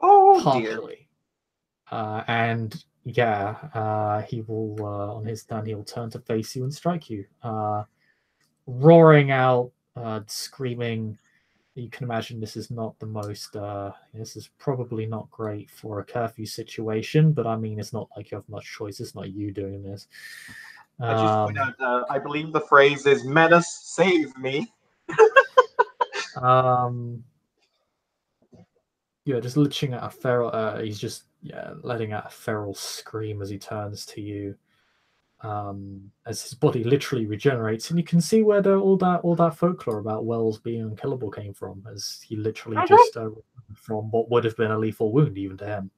Oh partially. Dear. And yeah, he will on his turn he will turn to face you and strike you, roaring out, screaming. You can imagine this is not the most. This is probably not great for a curfew situation, but I mean, it's not like you have much choice. It's not you doing this. I just point out. I believe the phrase is "Menace, save me." Yeah, just looking at a feral. He's just letting out a feral scream as he turns to you. As his body literally regenerates, and you can see where all that folklore about Wells being unkillable came from, as he literally just from what would have been a lethal wound even to him.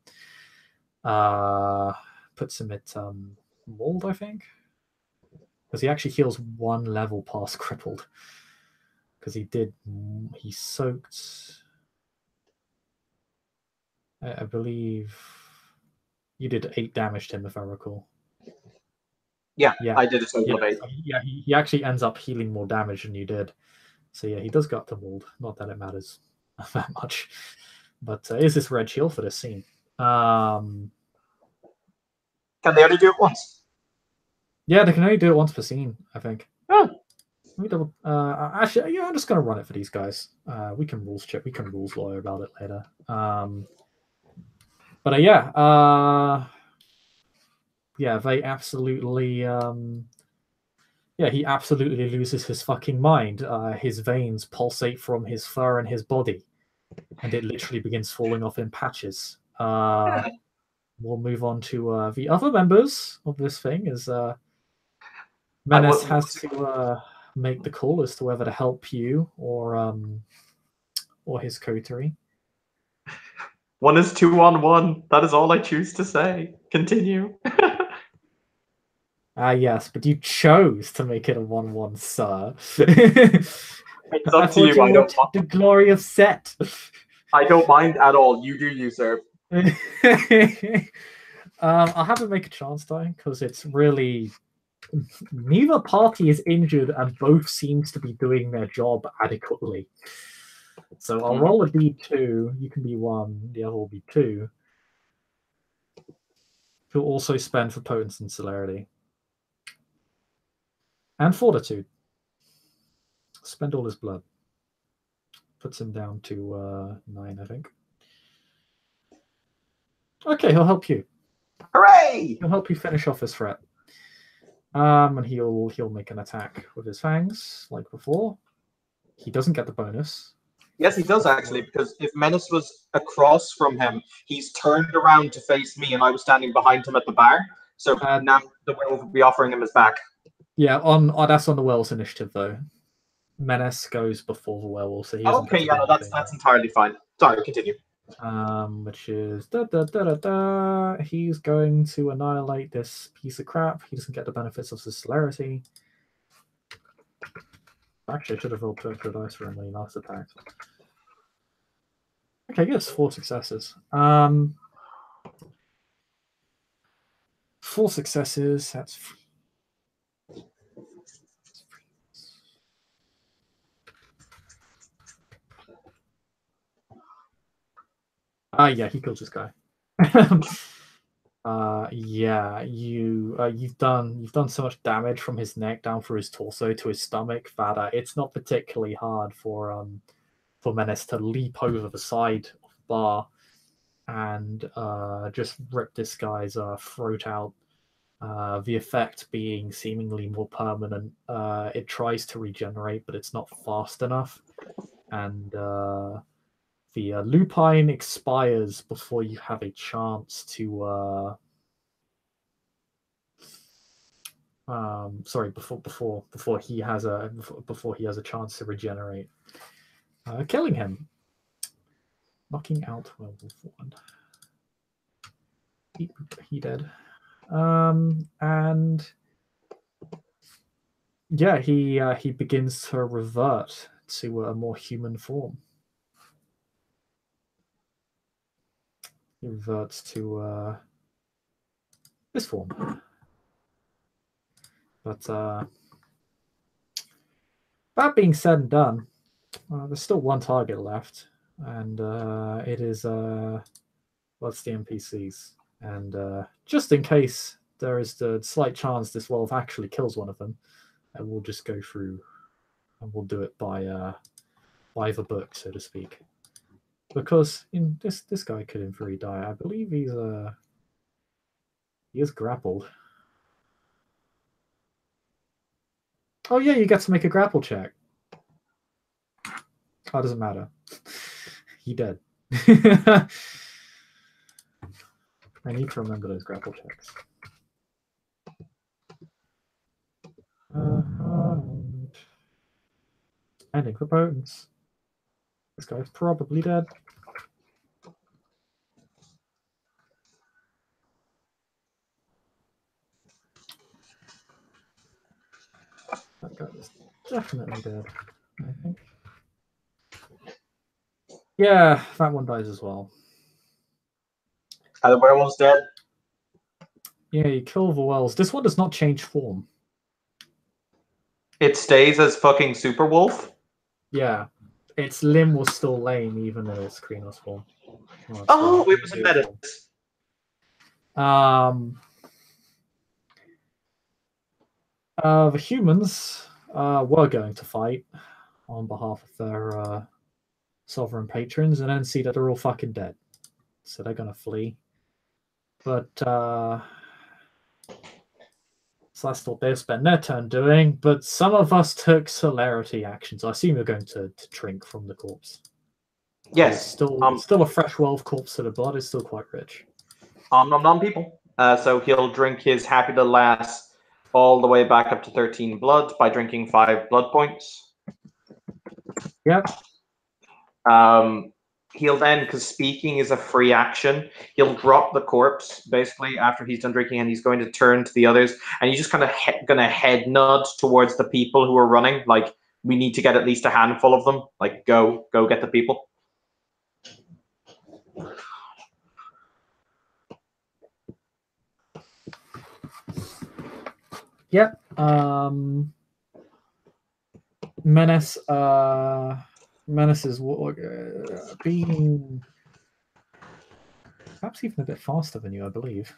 Puts him at mauled, I think, because he actually heals 1 level past crippled, because he soaked. I believe You did 8 damage to him, if I recall. Yeah, Yeah, I did a total of 8. yeah. He actually ends up healing more damage than you did. So yeah, he does go up to Wald. Not that it matters that much, but is this red shield for this scene? Can they only do it once? Yeah, they can only do it once per scene, I think. Oh. Let me double. Actually, yeah, I'm just gonna run it for these guys. We can rules check. We can rules lawyer about it later. But yeah, they absolutely. Yeah, he absolutely loses his fucking mind. His veins pulsate from his fur and his body, and it literally begins falling off in patches. We'll move on to the other members of this thing. As Menace has to make the call as to whether to help you or his coterie. One is 2-on-1. That is all I choose to say. Continue. Yes, but you chose to make it a 1-1, sir. It's up to you. I don't want the glory of Set. I don't mind at all. You do you, sir. I'll have to make a chance die because it's really neither party is injured and both seems to be doing their job adequately. So I'll roll a d2. You can be 1. The other will be 2. He'll also spend for potence and celerity. And fortitude. Spend all his blood. Puts him down to 9, I think. Okay, he'll help you. Hooray! He'll help you finish off his threat. And he'll make an attack with his fangs, like before. He doesn't get the bonus. Yes, he does actually, because if Menace was across from him, he's turned around to face me, and I was standing behind him at the bar. So now the werewolf will be offering him his back. Yeah, that's on the werewolf's initiative though. Menace goes before the werewolf, so he doesn't. Okay, yeah, no, that's entirely fine. Sorry, continue. Which is he's going to annihilate this piece of crap. He doesn't get the benefits of his celerity. Actually, I should have rolled 2 extra dice for him when he last attacked. Okay, yes, 4 successes. 4 successes. That's yeah, he kills this guy. Yeah, you've done so much damage from his neck down through his torso to his stomach that it's not particularly hard for Menace to leap over the side of the bar and just rip this guy's throat out. The effect being seemingly more permanent. It tries to regenerate, but it's not fast enough, and the lupine expires before you have a chance to. Sorry, before he has a chance to regenerate, killing him, knocking out werewolf 1. He dead. And yeah, he begins to revert to a more human form. He reverts to this form. But that being said and done, there's still one target left, and it is what's the NPCs. And just in case there is the slight chance this wolf actually kills one of them, and we'll just go through and we'll do it by the book, so to speak. Because in this guy could in theory die. I believe he is grappled. Oh yeah, you get to make a grapple check. Oh, it doesn't matter. He dead. I need to remember those grapple checks. Ending for potence. This guy's probably dead. That guy is definitely dead, I think. Yeah, that one dies as well. Are the werewolves dead? Yeah, you kill the wells. This one does not change form. It stays as fucking Super Wolf. Yeah, its limb was still lame even in its Krynos form. Oh, it was a menace. The humans were going to fight on behalf of their sovereign patrons, and then see that they're all fucking dead. So they're gonna flee. But so that's what they've spent their turn doing. But some of us took celerity actions. I assume you're going to drink from the corpse. Yes. It's still a fresh well of corpse, so the blood is still quite rich. Nom people. So he'll drink his happy to last all the way back up to 13 blood by drinking 5 blood points. Yep. He'll then, because speaking is a free action, he'll drop the corpse basically after he's done drinking, and he's going to turn to the others, and he's just kind of gonna head nod towards the people who are running. Like, we need to get at least a handful of them. Like, go get the people. Yep. Menace. Menace is being perhaps even a bit faster than you, I believe.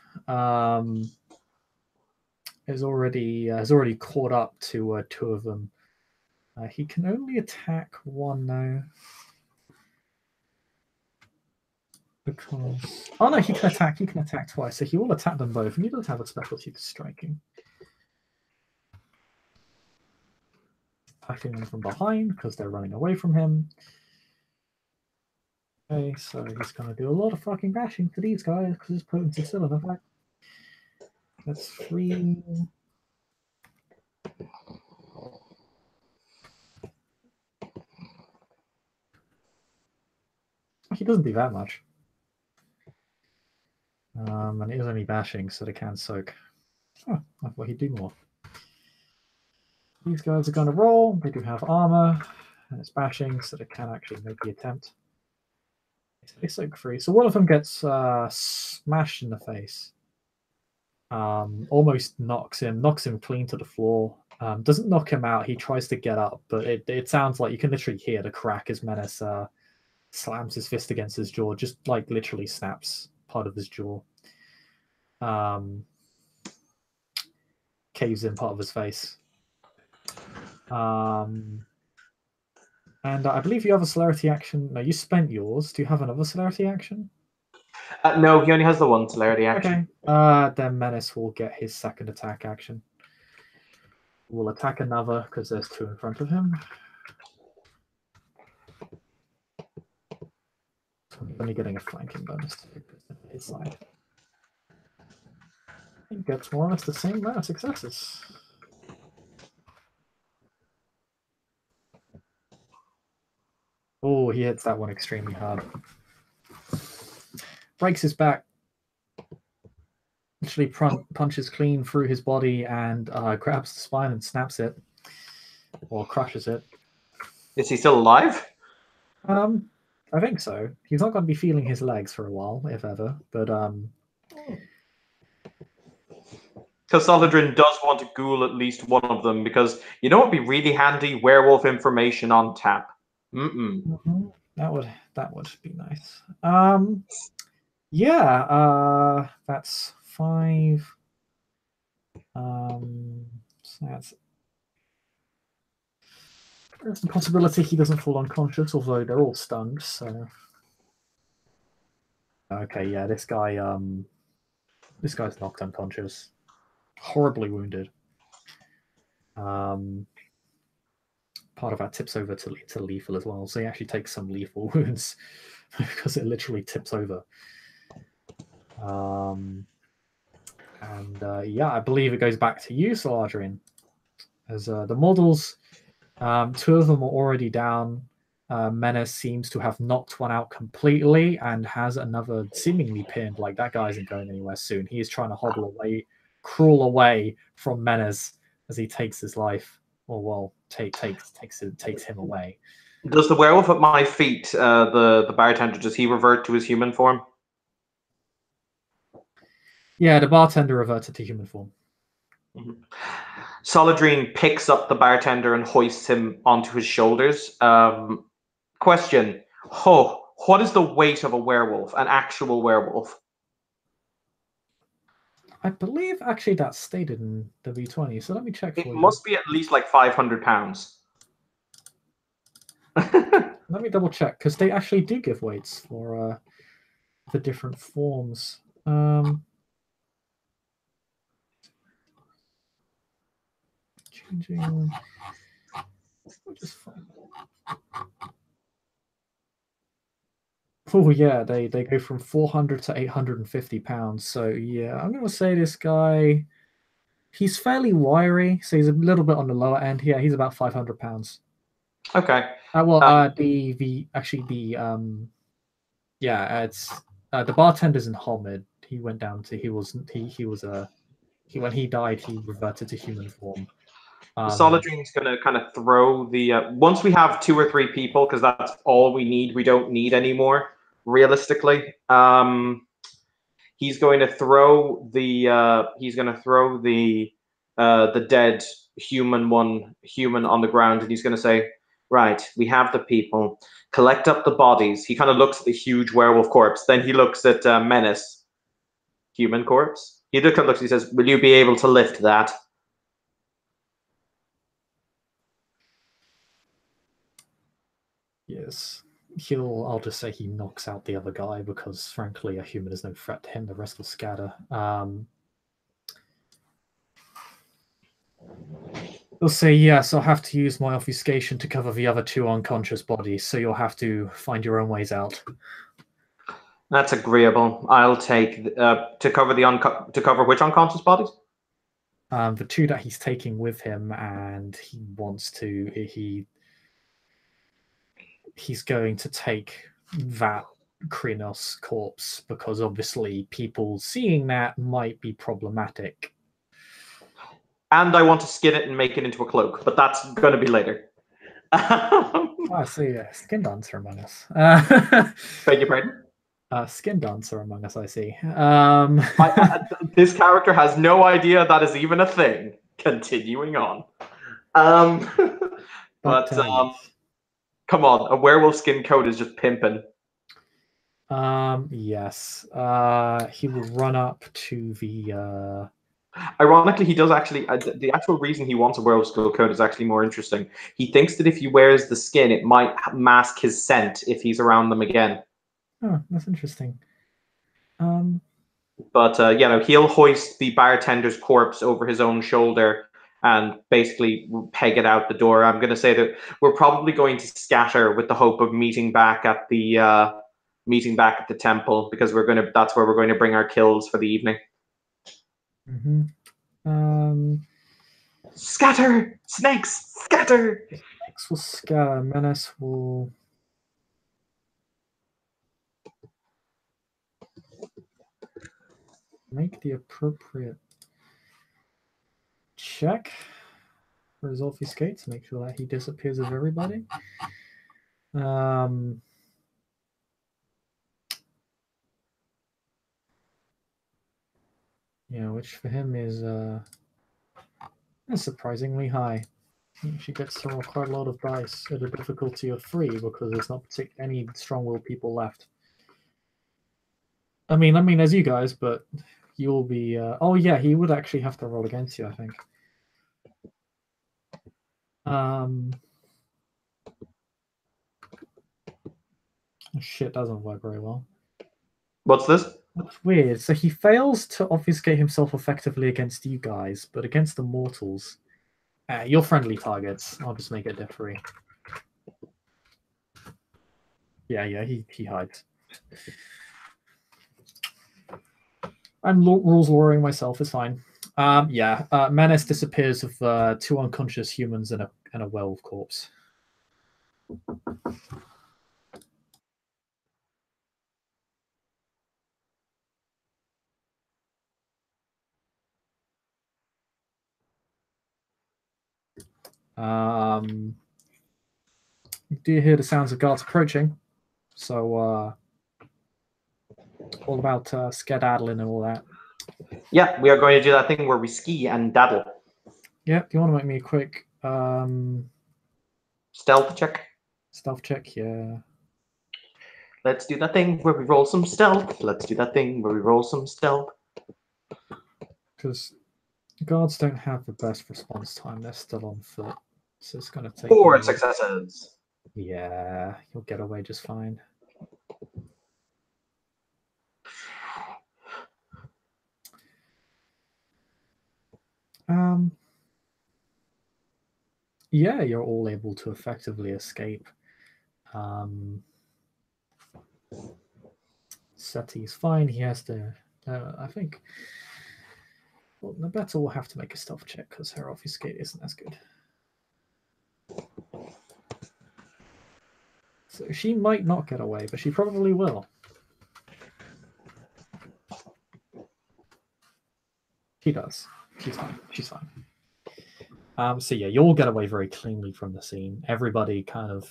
Has already caught up to 2 of them. He can only attack 1 now. Because no, he can attack twice, so he will attack them both, and he does have a specialty for striking. Attacking them from behind because they're running away from him. Okay, so he's going to do a lot of fucking bashing to these guys because his potency is still in effect. That's 3. He doesn't do that much. And it is only bashing, so they can soak. Oh, I thought he'd do more. These guys are going to roll. They do have armor, and it's bashing, so they can actually make the attempt. They soak 3. So one of them gets smashed in the face. Almost knocks him clean to the floor. Doesn't knock him out. He tries to get up, but it sounds like you can literally hear the crack as Menace slams his fist against his jaw, just like literally snaps part of his jaw. Caves in part of his face. And I believe you have a celerity action. No, you spent yours. Do you have another celerity action? No, he only has the 1 celerity action. Okay. Then Menace will get his second attack action. We'll attack another because there's 2 in front of him. So I'm only getting a flanking bonus to his side. He gets more or less the same amount of successes. Oh, he hits that one extremely hard. Breaks his back. Literally punches clean through his body and grabs the spine and snaps it. Or crushes it. Is he still alive? I think so. He's not going to be feeling his legs for a while, if ever. But because Solahdrin does want to ghoul at least one of them, because you know what would be really handy? Werewolf information on tap. Mm-hmm. That would be nice. Yeah, that's 5. So there's a possibility he doesn't fall unconscious, although they're all stunned, so okay, yeah, this guy's knocked unconscious. Horribly wounded. Part of that tips over to lethal as well, so he actually takes some lethal wounds because it literally tips over. Yeah, I believe it goes back to you, Solahdrin. As the models, 2 of them are already down. Menace seems to have knocked one out completely and has another seemingly pinned. Like, that guy isn't going anywhere soon. He is trying to hobble away, crawl away from Menace as he takes his life. Or, well, takes him away. Does the werewolf at my feet, the bartender, does he revert to his human form? Yeah, the bartender reverted to human form. Solahdrin picks up the bartender and hoists him onto his shoulders. Question. What is the weight of a werewolf, an actual werewolf? I believe actually that's stated in W20, so let me check It for you. must be at least like 500 pounds. Let me double check, because they actually do give weights for different forms. Changing. I'll just find. Oh yeah, they go from 400 to 850 pounds. So yeah, I'm gonna say this guy. He's fairly wiry, so he's a little bit on the lower end. Yeah, he's about 500 pounds. Okay. It's the bartender's in Homid. He went down to when he died, he reverted to human form. Solahdrin's going to kind of throw the once we have 2 or 3 people, because that's all we need. We don't need any more realistically. He's going to throw the dead human on the ground, and he's going to say, "Right, we have the people. Collect up the bodies." He kind of looks at the huge werewolf corpse. Then he looks at Menace, human corpse. He looks. He says, "Will you be able to lift that?" Yes. I'll just say he knocks out the other guy because, frankly, a human is no threat to him. The rest will scatter. He'll say, yes, I'll have to use my obfuscation to cover the other 2 unconscious bodies, so you'll have to find your own ways out. That's agreeable. I'll take to cover which unconscious bodies? The 2 that he's taking with him, and he's going to take that Krynos corpse because obviously people seeing that might be problematic. And I want to skin it and make it into a cloak, but that's going to be later. I see. Skin dancer among us. Beg your pardon? Skin dancer among us, I see. This character has no idea that is even a thing. Continuing on. But yes. come on, a werewolf skin coat is just pimping. Yes. He will run up to the. Ironically, he does actually. The actual reason he wants a werewolf skin coat is actually more interesting. He thinks that if he wears the skin, it might mask his scent if he's around them again. Oh, that's interesting. But he'll hoist the bartender's corpse over his own shoulder and basically peg it out the door. I'm going to say that we're probably going to scatter with the hope of meeting back at the temple, because that's where we're going to bring our kills for the evening. Scatter! Snakes! Scatter! Snakes will scatter. Menace will. Make the appropriate check for his obfuscate to make sure that he disappears with everybody. Which for him is surprisingly high. He actually gets to roll quite a lot of dice at a difficulty of 3 because there's not any strong-willed people left. I mean, as you guys, but you'll be. Oh yeah, he would actually have to roll against you, I think. Shit doesn't work very well. What's this? That's weird. So he fails to obfuscate himself effectively against you guys, but against the mortals, you're friendly targets. I'll just make it death free. Yeah, he hides. I'm rules lawyering myself. It's fine. Menace disappears with 2 unconscious humans and a werewolf corpse. You do hear the sounds of guards approaching, so all about skedaddling and all that. Yeah, we are going to do that thing where we ski and daddle. Yeah, do you want to make me a quick Stealth check. stealth check? Yeah. Let's do that thing where we roll some stealth. Let's do that thing where we roll some stealth. Because guards don't have the best response time. They're still on foot. So it's going to take 4 them... successes. Yeah, you'll get away just fine. Yeah, you're all able to effectively escape. Seti's fine. He has to... I think... Well, Nabetta will have to make a stealth check because her obfuscate isn't as good. So she might not get away, but she probably will. She does. She's fine. She's fine. So yeah, you'll get away very cleanly from the scene. Everybody kind of...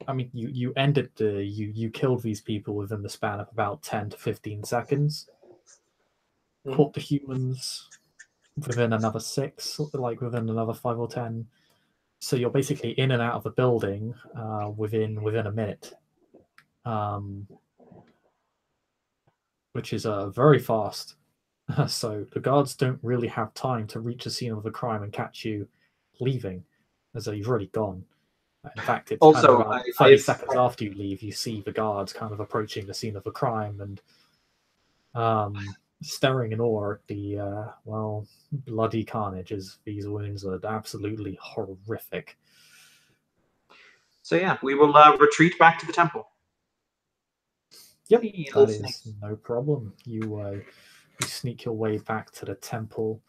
I mean, you ended the... You killed these people within the span of about 10 to 15 seconds. Caught the humans within another 6, like within another 5 or 10. So you're basically in and out of the building within a minute, which is very fast. So the guards don't really have time to reach the scene of the crime and catch you leaving, as though you've already gone. In fact, it's Also, kind of about 30 seconds after you leave, you see the guards kind of approaching the scene of the crime and staring in awe at the bloody carnage, as these wounds are absolutely horrific. So yeah, we will retreat back to the temple. Yep, that is no problem. You sneak your way back to the temple.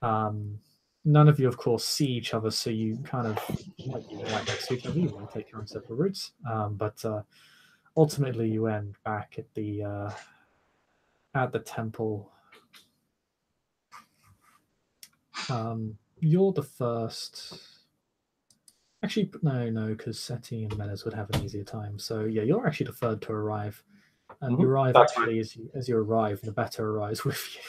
None of you, of course, see each other, so you kind of, like, you're right next to each other. You will take your own separate routes, but ultimately you end back at the temple. You're the first. Actually, no, because Seti and Menes would have an easier time. So yeah, you're actually the third to arrive. And you arrive actually as you arrive, Nabetta arrives with you.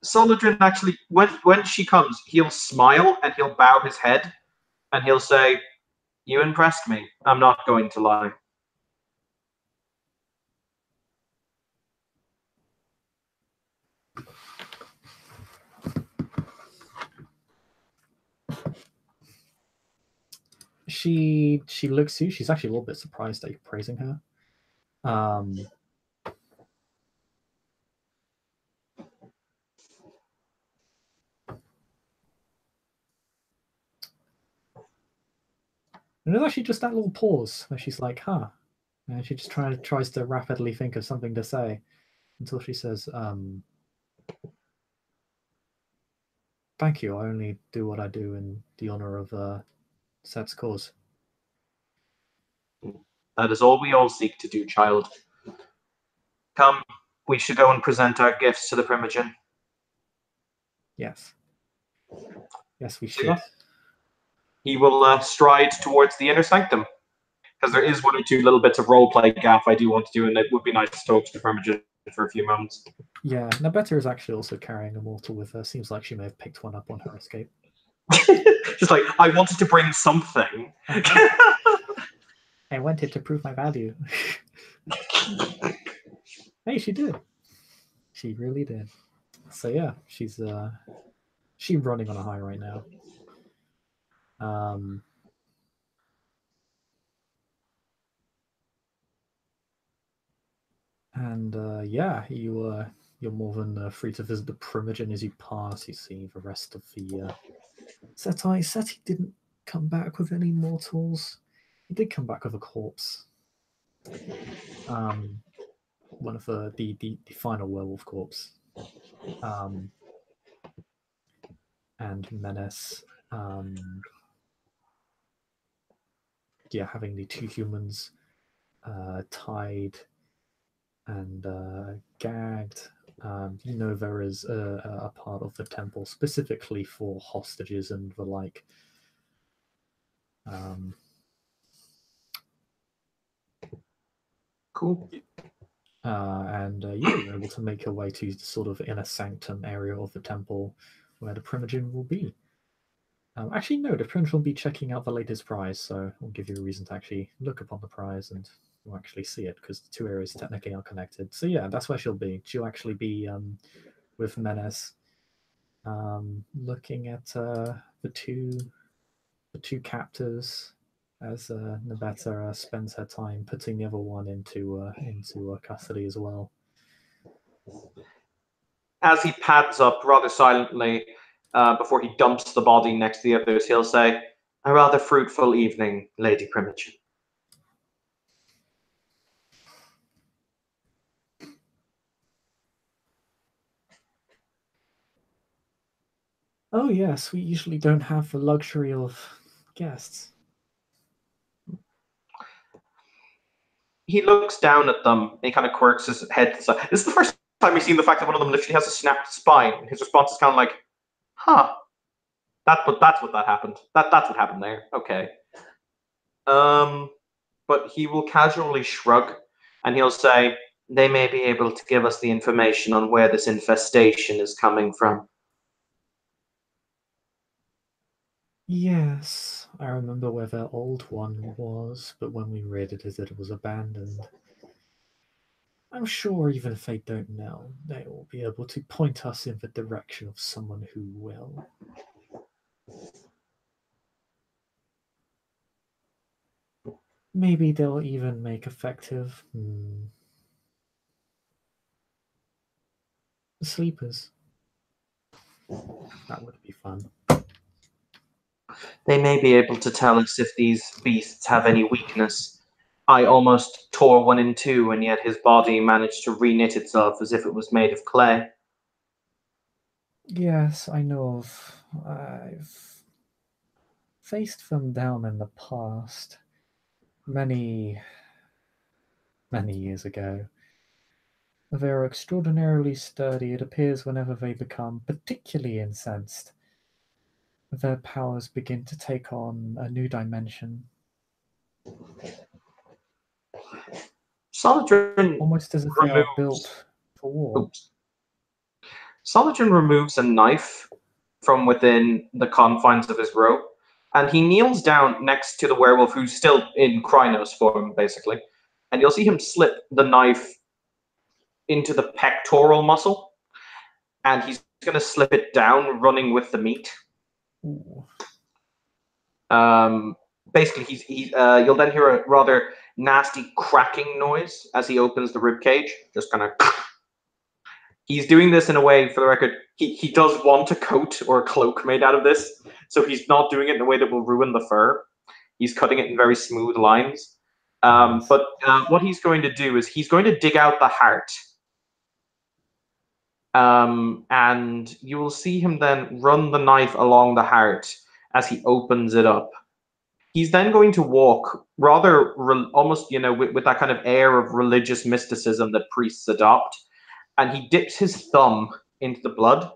Solahdrin actually, when she comes, he'll smile and he'll bow his head and he'll say, "You impressed me. I'm not going to lie." She looks at you. She's actually a little bit surprised that you're praising her. And there's actually just that little pause where she's like, huh. And she just tries to rapidly think of something to say until she says, thank you. I only do what I do in the honor of Set's cause. That is all we all seek to do, child. Come, we should go and present our gifts to the Primogen. Yes. Yes, we should. He will stride towards the inner sanctum. Because there is 1 or 2 little bits of roleplay gaff I do want to do, and it would be nice to talk to the Primogen for a few moments. Yeah, Nabetta is actually also carrying a mortal with her. Seems like she may have picked one up on her escape. Just like, I wanted to bring something. I wanted to prove my value. Hey, she did. She really did. So yeah, she's running on a high right now. And yeah, you're more than free to visit the Primogen as you pass. You see the rest of the Seti. Seti didn't come back with any mortals. He did come back with a corpse. One of the final werewolf corpse. And Menace. Yeah, having the 2 humans tied and gagged. There is a part of the temple specifically for hostages and the like. Cool. You're able to make your way to the sort of inner sanctum area of the temple where the Primogen will be. Actually, no, the Primogen will be checking out the latest prize, so it will give you a reason to actually look upon the prize and you'll actually see it because the two areas technically are connected. So yeah, that's where she'll be. She'll actually be with Menace, looking at the two captors as Nabetta spends her time putting the other one into custody as well. As he pads up rather silently before he dumps the body next to the others, he'll say, "A rather fruitful evening, Lady Primogen." Oh yes, we usually don't have the luxury of guests. He looks down at them and he kind of quirks his head. This is the first time we've seen the fact that one of them literally has a snapped spine. His response is kind of like, "Huh, that's what that happened. That's what happened there. Okay." But he will casually shrug and he'll say, "They may be able to give us the information on where this infestation is coming from." Yes, I remember where their old one was, but when we read it, it was abandoned. I'm sure even if they don't know, they will be able to point us in the direction of someone who will. Maybe they'll even make effective sleepers. That would be fun. They may be able to tell us if these beasts have any weakness. I almost tore one in two, and yet his body managed to reknit itself as if it was made of clay. Yes, I know of. I've faced them down in the past, many, many years ago. They are extraordinarily sturdy, it appears whenever they become particularly incensed. Their powers begin to take on a new dimension, Solahdrin almost as if they are removes. built for war. Oops. Solahdrin removes a knife from within the confines of his robe, and he kneels down next to the werewolf, who's still in Krynos form, basically. And you'll see him slip the knife into the pectoral muscle, and he's going to slip it down, running with the meat. Ooh. Basically, you'll then hear a rather nasty cracking noise as he opens the rib cage. Just kind of. He's doing this in a way, for the record, he does want a coat or a cloak made out of this, so he's not doing it in a way that will ruin the fur. He's cutting it in very smooth lines. Nice. But what he's going to do is he's going to dig out the heart. And you will see him then run the knife along the heart as he opens it up. He's then going to walk rather almost, with that kind of air of religious mysticism that priests adopt. And he dips his thumb into the blood.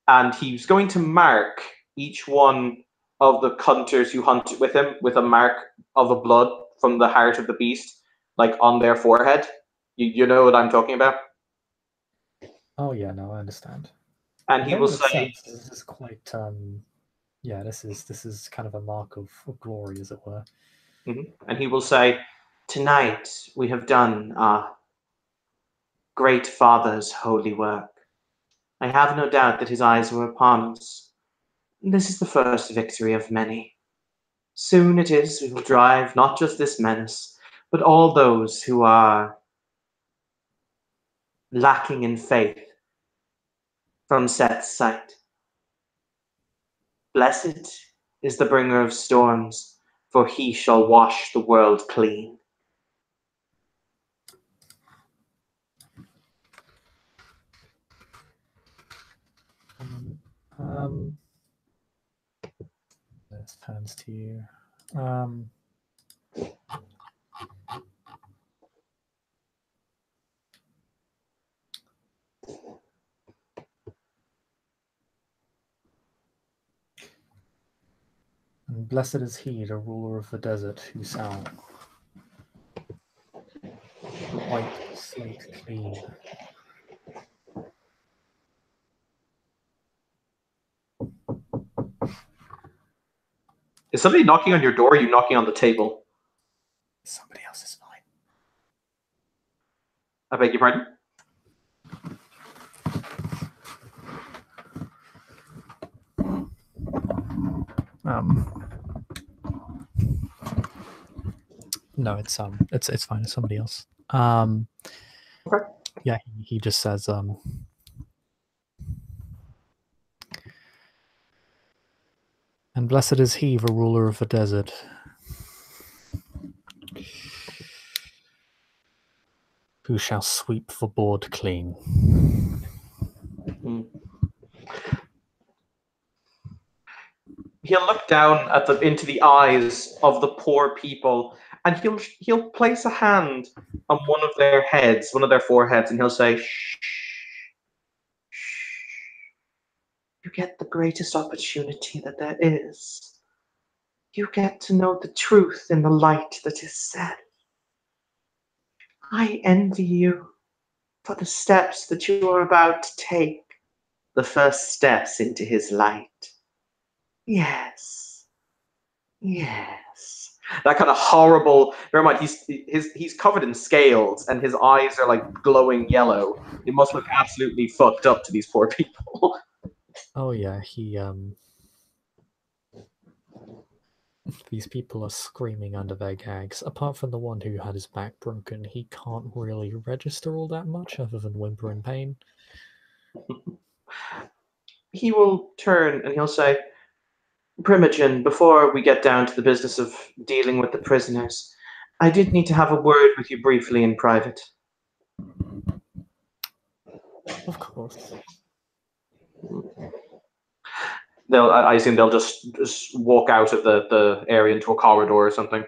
And he's going to mark each one of the hunters who hunt with him with a mark of the blood from the heart of the beast, like on their forehead. You know what I'm talking about? Oh yeah, no, I understand. And he They will will say, accept this is quite yeah, this is kind of a mark of glory, as it were. and he will say, "Tonight we have done our great father's holy work. I have no doubt that his eyes were upon us. This is the first victory of many. Soon it is we will drive not just this menace, but all those who are lacking in faith from Seth's sight. Blessed is the bringer of storms, for he shall wash the world clean." This turns to you. And blessed is he, the ruler of the desert, who shall wipe the slate clean. Is somebody knocking on your door, or are you knocking on the table? Somebody else is fine. I beg your pardon? No, it's fine. It's somebody else. Okay. Yeah, he just says, and blessed is he, the ruler of the desert, who shall sweep the board clean. He'll look down at into the eyes of the poor people, and he'll place a hand on one of their heads, one of their foreheads, and he'll say, "Shh, shh. You get the greatest opportunity that there is. You get to know the truth in the light that is set. I envy you for the steps that you are about to take, the first steps into his light. Yes, yes." That kind of horrible. Bear in mind, he's covered in scales, and his eyes are like glowing yellow. It must look absolutely fucked up to these poor people. Oh yeah, these people are screaming under their gags. Apart from the one who had his back broken, he can't really register all that much other than whimper in pain. He will turn and he'll say, "Primogen, before we get down to the business of dealing with the prisoners, I did need to have a word with you briefly in private." Of course. I assume they'll just walk out of the area into a corridor or something.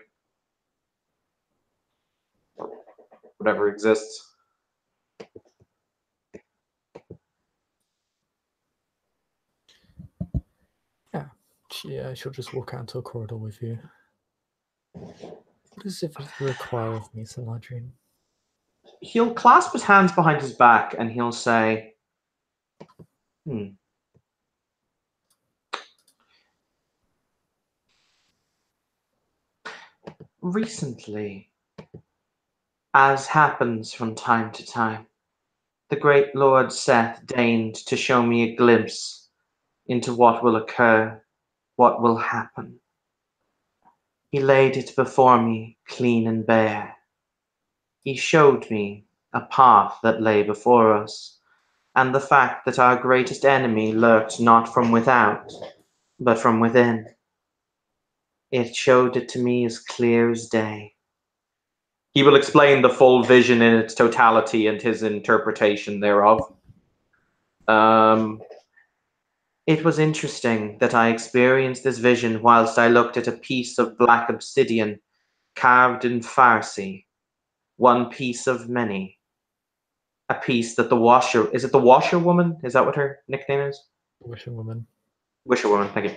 Whatever exists. Yeah, she'll just walk out into a corridor with you. What is it that you require of me, Solahdrin? He'll clasp his hands behind his back and he'll say, "Recently, as happens from time to time, the great Lord Seth deigned to show me a glimpse into what will occur, what will happen. He laid it before me clean and bare. He showed me a path that lay before us, and the fact that our greatest enemy lurked not from without, but from within. It showed it to me as clear as day." He will explain the full vision in its totality and his interpretation thereof. It was interesting that I experienced this vision whilst I looked at a piece of black obsidian carved in Farsi, one piece of many. A piece that is it the washerwoman? Is that what her nickname is? Wisherwoman. Wisherwoman, thank you.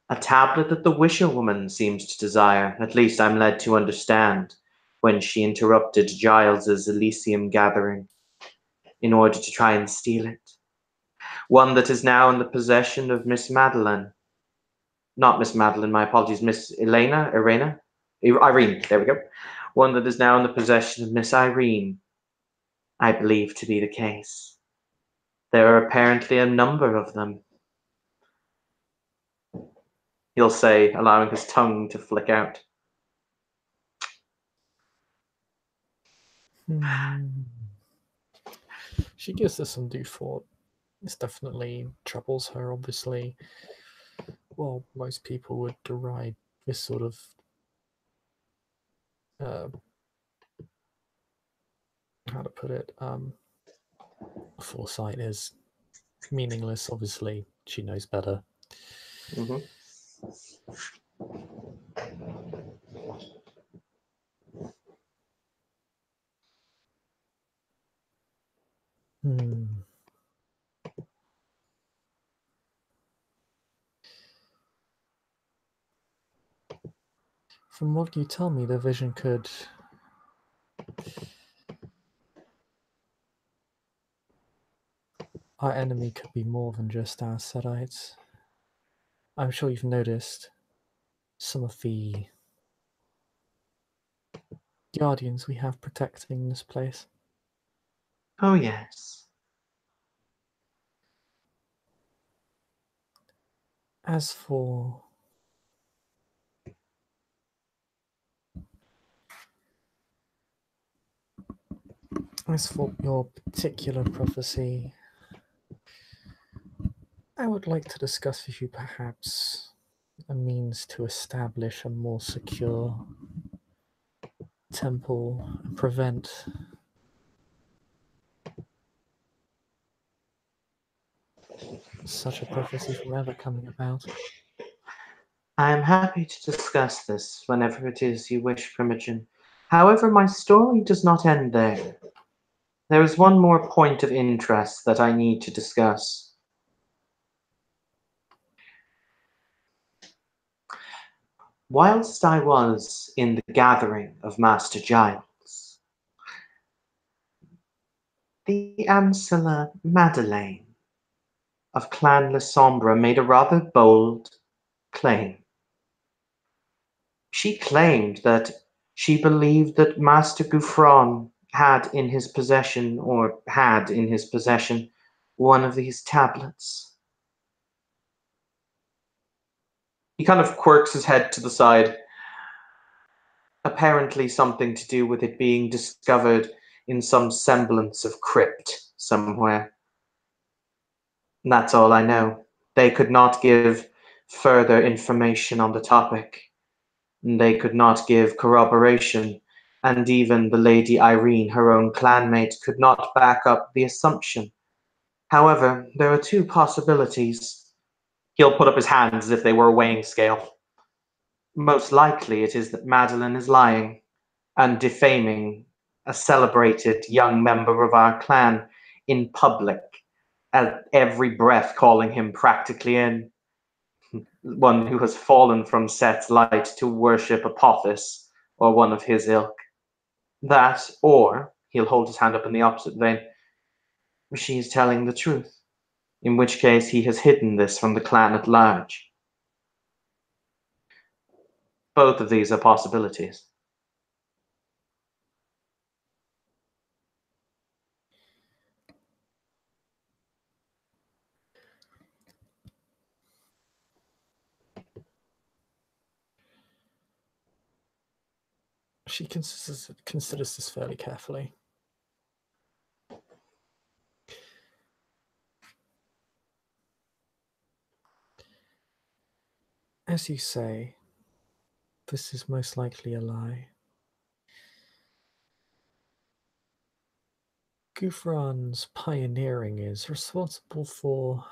A tablet that the wisherwoman seems to desire, at least I'm led to understand, when she interrupted Giles's Elysium gathering in order to try and steal it. One that is now in the possession of Miss Madeline. Not Miss Madeline, my apologies, Miss Irene, there we go. One that is now in the possession of Miss Irene, I believe to be the case. There are apparently a number of them. He'll say, allowing his tongue to flick out. She gives this some due thought. This definitely troubles her, obviously. Well, most people would deride this sort of how to put it, foresight is meaningless. Obviously, she knows better. Mm-hmm. From what you tell me, the vision could Our enemy could be more than just our Sedites. I'm sure you've noticed some of the guardians we have protecting this place. Oh, yes. As for your particular prophecy, I would like to discuss with you perhaps a means to establish a more secure temple and prevent such a prophecy from ever coming about. I am happy to discuss this whenever it is you wish, Primogen. However, my story does not end there. There is one more point of interest that I need to discuss. Whilst I was in the gathering of Master Giles, the Ancilla Madeleine of Clan La Sombra made a rather bold claim. She claimed that she believed that Master Gouffron had in his possession one of these tablets. He kind of quirks his head to the side, apparently something to do with it being discovered in some semblance of crypt somewhere. And that's all I know. They could not give further information on the topic. And they could not give corroboration, and even the Lady Irene, her own clanmate, could not back up the assumption. However, there are two possibilities. He'll put up his hands as if they were a weighing scale. Most likely it is that Madeline is lying and defaming a celebrated young member of our clan in public, at every breath calling him practically one who has fallen from Set's light to worship Apophis or one of his ilk. That, or he'll hold his hand up in the opposite vein, she is telling the truth, in which case he has hidden this from the clan at large. Both of these are possibilities. She considers this fairly carefully. As you say, this is most likely a lie. Gouffron's pioneering is responsible for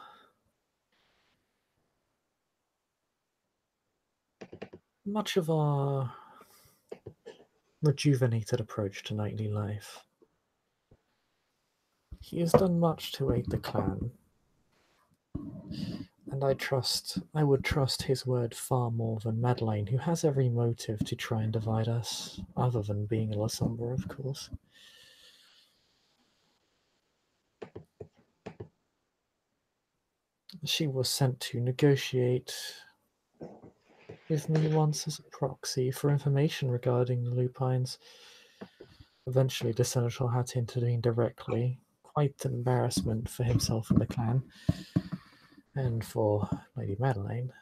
much of our rejuvenated approach to nightly life. He has done much to aid the clan, and I would trust his word far more than Madeleine, who has every motive to try and divide us, other than being a La Sombra, of course. She was sent to negotiate with me once as a proxy for information regarding the Lupines. Eventually, the Seneschal had to intervene directly, quite an embarrassment for himself and the clan, and for Lady Madeleine.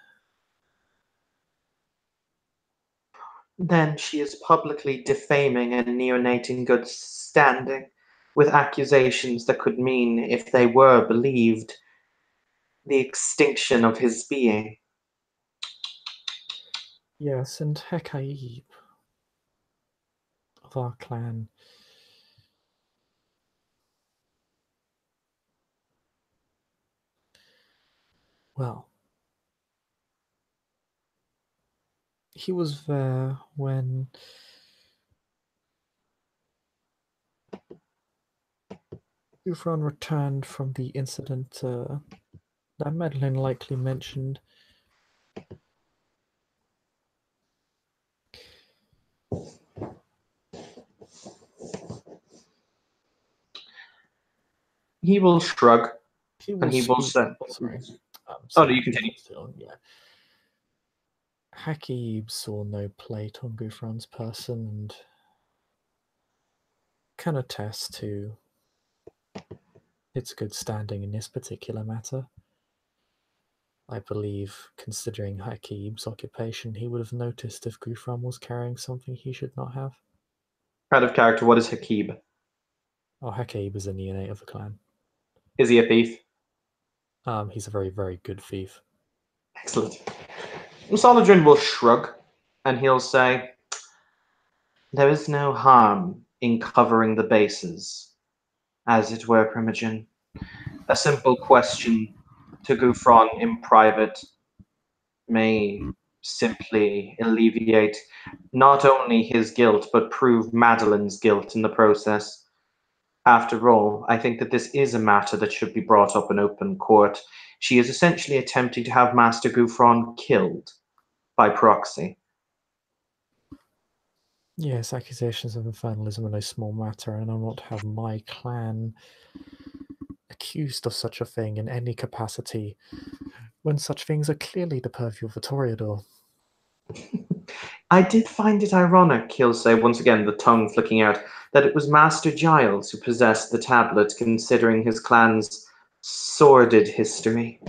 Then she is publicly defaming a neonate in good standing, with accusations that could mean, if they were believed, the extinction of his being. Yes, and Hekaib of our clan. Well, he was there when Gouffron returned from the incident that Madeleine likely mentioned. He will shrug. He will And he will speak. say, Sorry. "Oh, no, you continue." Yeah. Hakib saw no plate on Gufran's person and can attest to its good standing in this particular matter. I believe, considering Hakib's occupation, he would have noticed if Gufran was carrying something he should not have. Out of character, what is Hakib? Oh, Hakib is a neonate of the clan. Is he a thief? He's a very, very good thief. Excellent. Solahdrin will shrug, and he'll say, "There is no harm in covering the bases, as it were, Primogen. A simple question to Gufron in private may simply alleviate not only his guilt, but prove Madeline's guilt in the process. After all, I think that this is a matter that should be brought up in open court. She is essentially attempting to have Master Gufron killed by proxy." Yes, accusations of infernalism are no small matter, and I'll not have my clan accused of such a thing in any capacity when such things are clearly the purview of the Toreador. "I did find it ironic," he'll say, once again, the tongue flicking out, "that it was Master Giles who possessed the tablet, considering his clan's sordid history."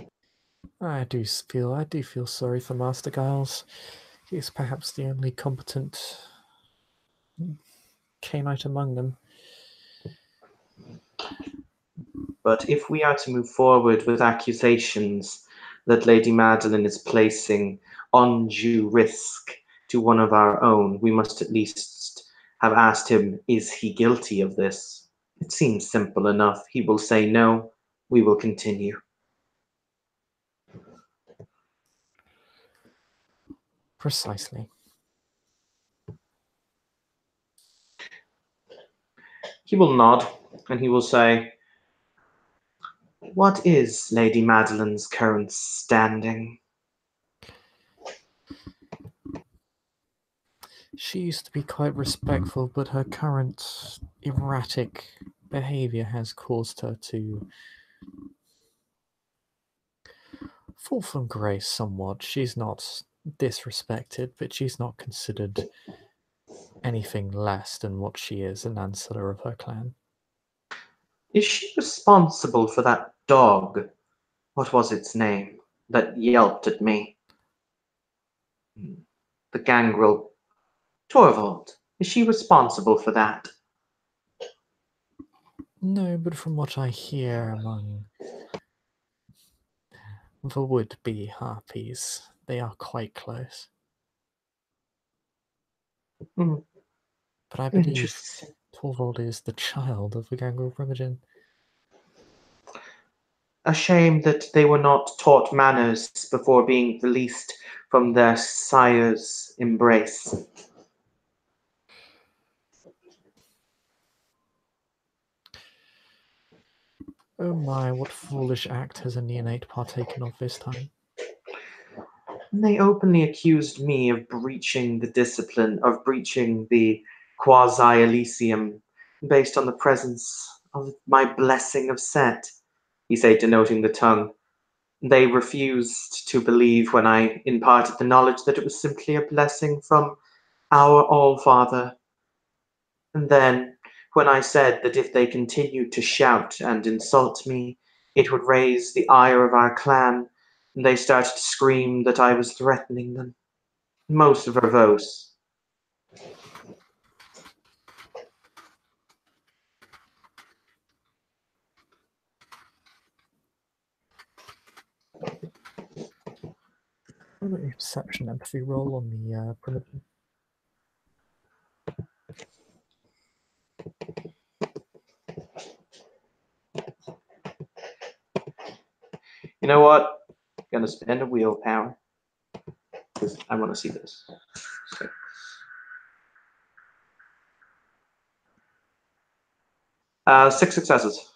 I do feel sorry for Master Giles. He is perhaps the only competent Cainite among them. But if we are to move forward with accusations that Lady Madeline is placing undue risk to one of our own, we must at least have asked him, is he guilty of this? It seems simple enough. He will say no. We will continue. Precisely. He will nod, and he will say, "What is Lady Madeline's current standing?" She used to be quite respectful, but her current erratic behavior has caused her to fall from grace somewhat. She's not disrespected, but she's not considered anything less than what she is, an ancestor of her clan. Is she responsible for that dog? What was its name? That yelped at me. The gangrel. Torvald. Is she responsible for that? No, but from what I hear among the would-be harpies, they are quite close. Hmm. But I believe Interesting. Torvald is the child of the gangrel primogen. A shame that they were not taught manners before being released from their sire's embrace. Oh my, what foolish act has a neonate partaken of this time? They openly accused me of breaching the discipline, of breaching the quasi-elysium, based on the presence of my blessing of Set, he said, denoting the tongue. They refused to believe when I imparted the knowledge that it was simply a blessing from our All-Father. And then, when I said that if they continued to shout and insult me, it would raise the ire of our clan, they started to scream that I was threatening them. Most verbose. What about your perception empathy roll on the primitive? You know what? I'm gonna spend a willpower because I want to see this. So, 6 successes.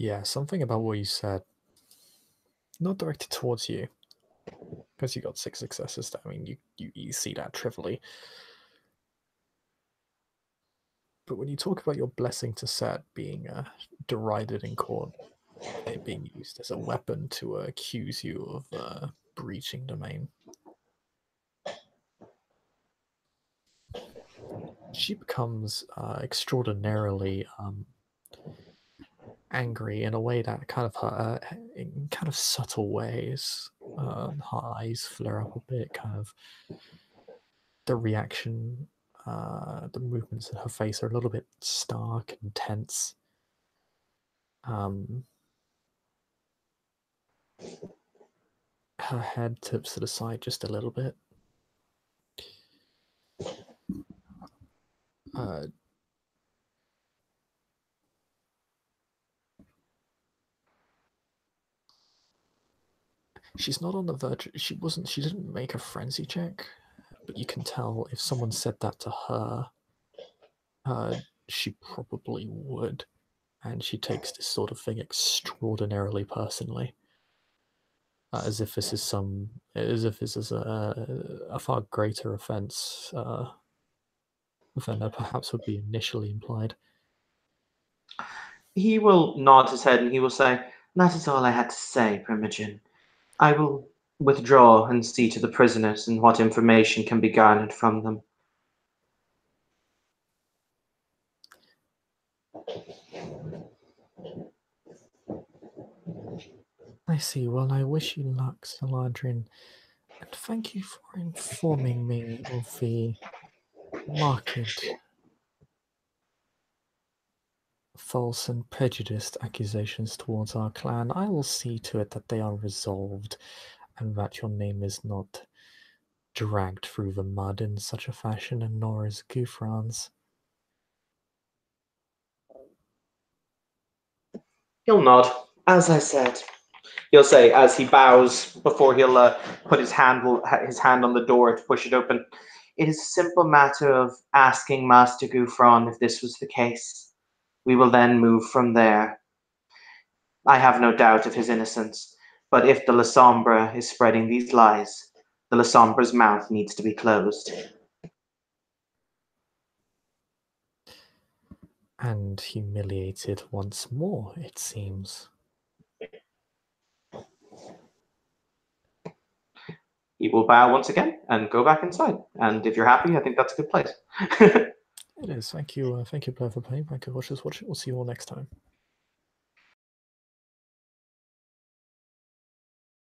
Yeah, something about what you said Not directed towards you, because you got 6 successes. I mean, you see that trivially. But when you talk about your blessing to Set being derided in court, it being used as a weapon to accuse you of breaching domain, she becomes extraordinarily angry in a way that in kind of subtle ways. Her eyes flare up a bit, kind of the reaction, the movements in her face are a little bit stark and tense. Her head tips to the side just a little bit. She's not on the verge. She didn't make a frenzy check, but you can tell if someone said that to her, she probably would. And she takes this sort of thing extraordinarily personally. As if this is a far greater offense than perhaps would be initially implied. He will nod his head and he will say, "That is all I had to say, Primogen. I will withdraw and see to the prisoners and what information can be garnered from them." I see. Well, I wish you luck, Solahdrin, and thank you for informing me of the marked false and prejudiced accusations towards our clan. I will see to it that they are resolved, and that your name is not dragged through the mud in such a fashion, and nor is Gufran's. He'll nod. As I said, he'll say as he bows before he'll put his hand on the door to push it open. "It is a simple matter of asking Master Gufron if this was the case. We will then move from there. I have no doubt of his innocence, but if the La Sombra is spreading these lies, the La Sombra's mouth needs to be closed." And humiliated once more, it seems. He will bow once again and go back inside. And if you're happy, I think that's a good place. It is. Thank you. Thank you, Player, for playing. Thank you, watchers. Watch it. We'll see you all next time.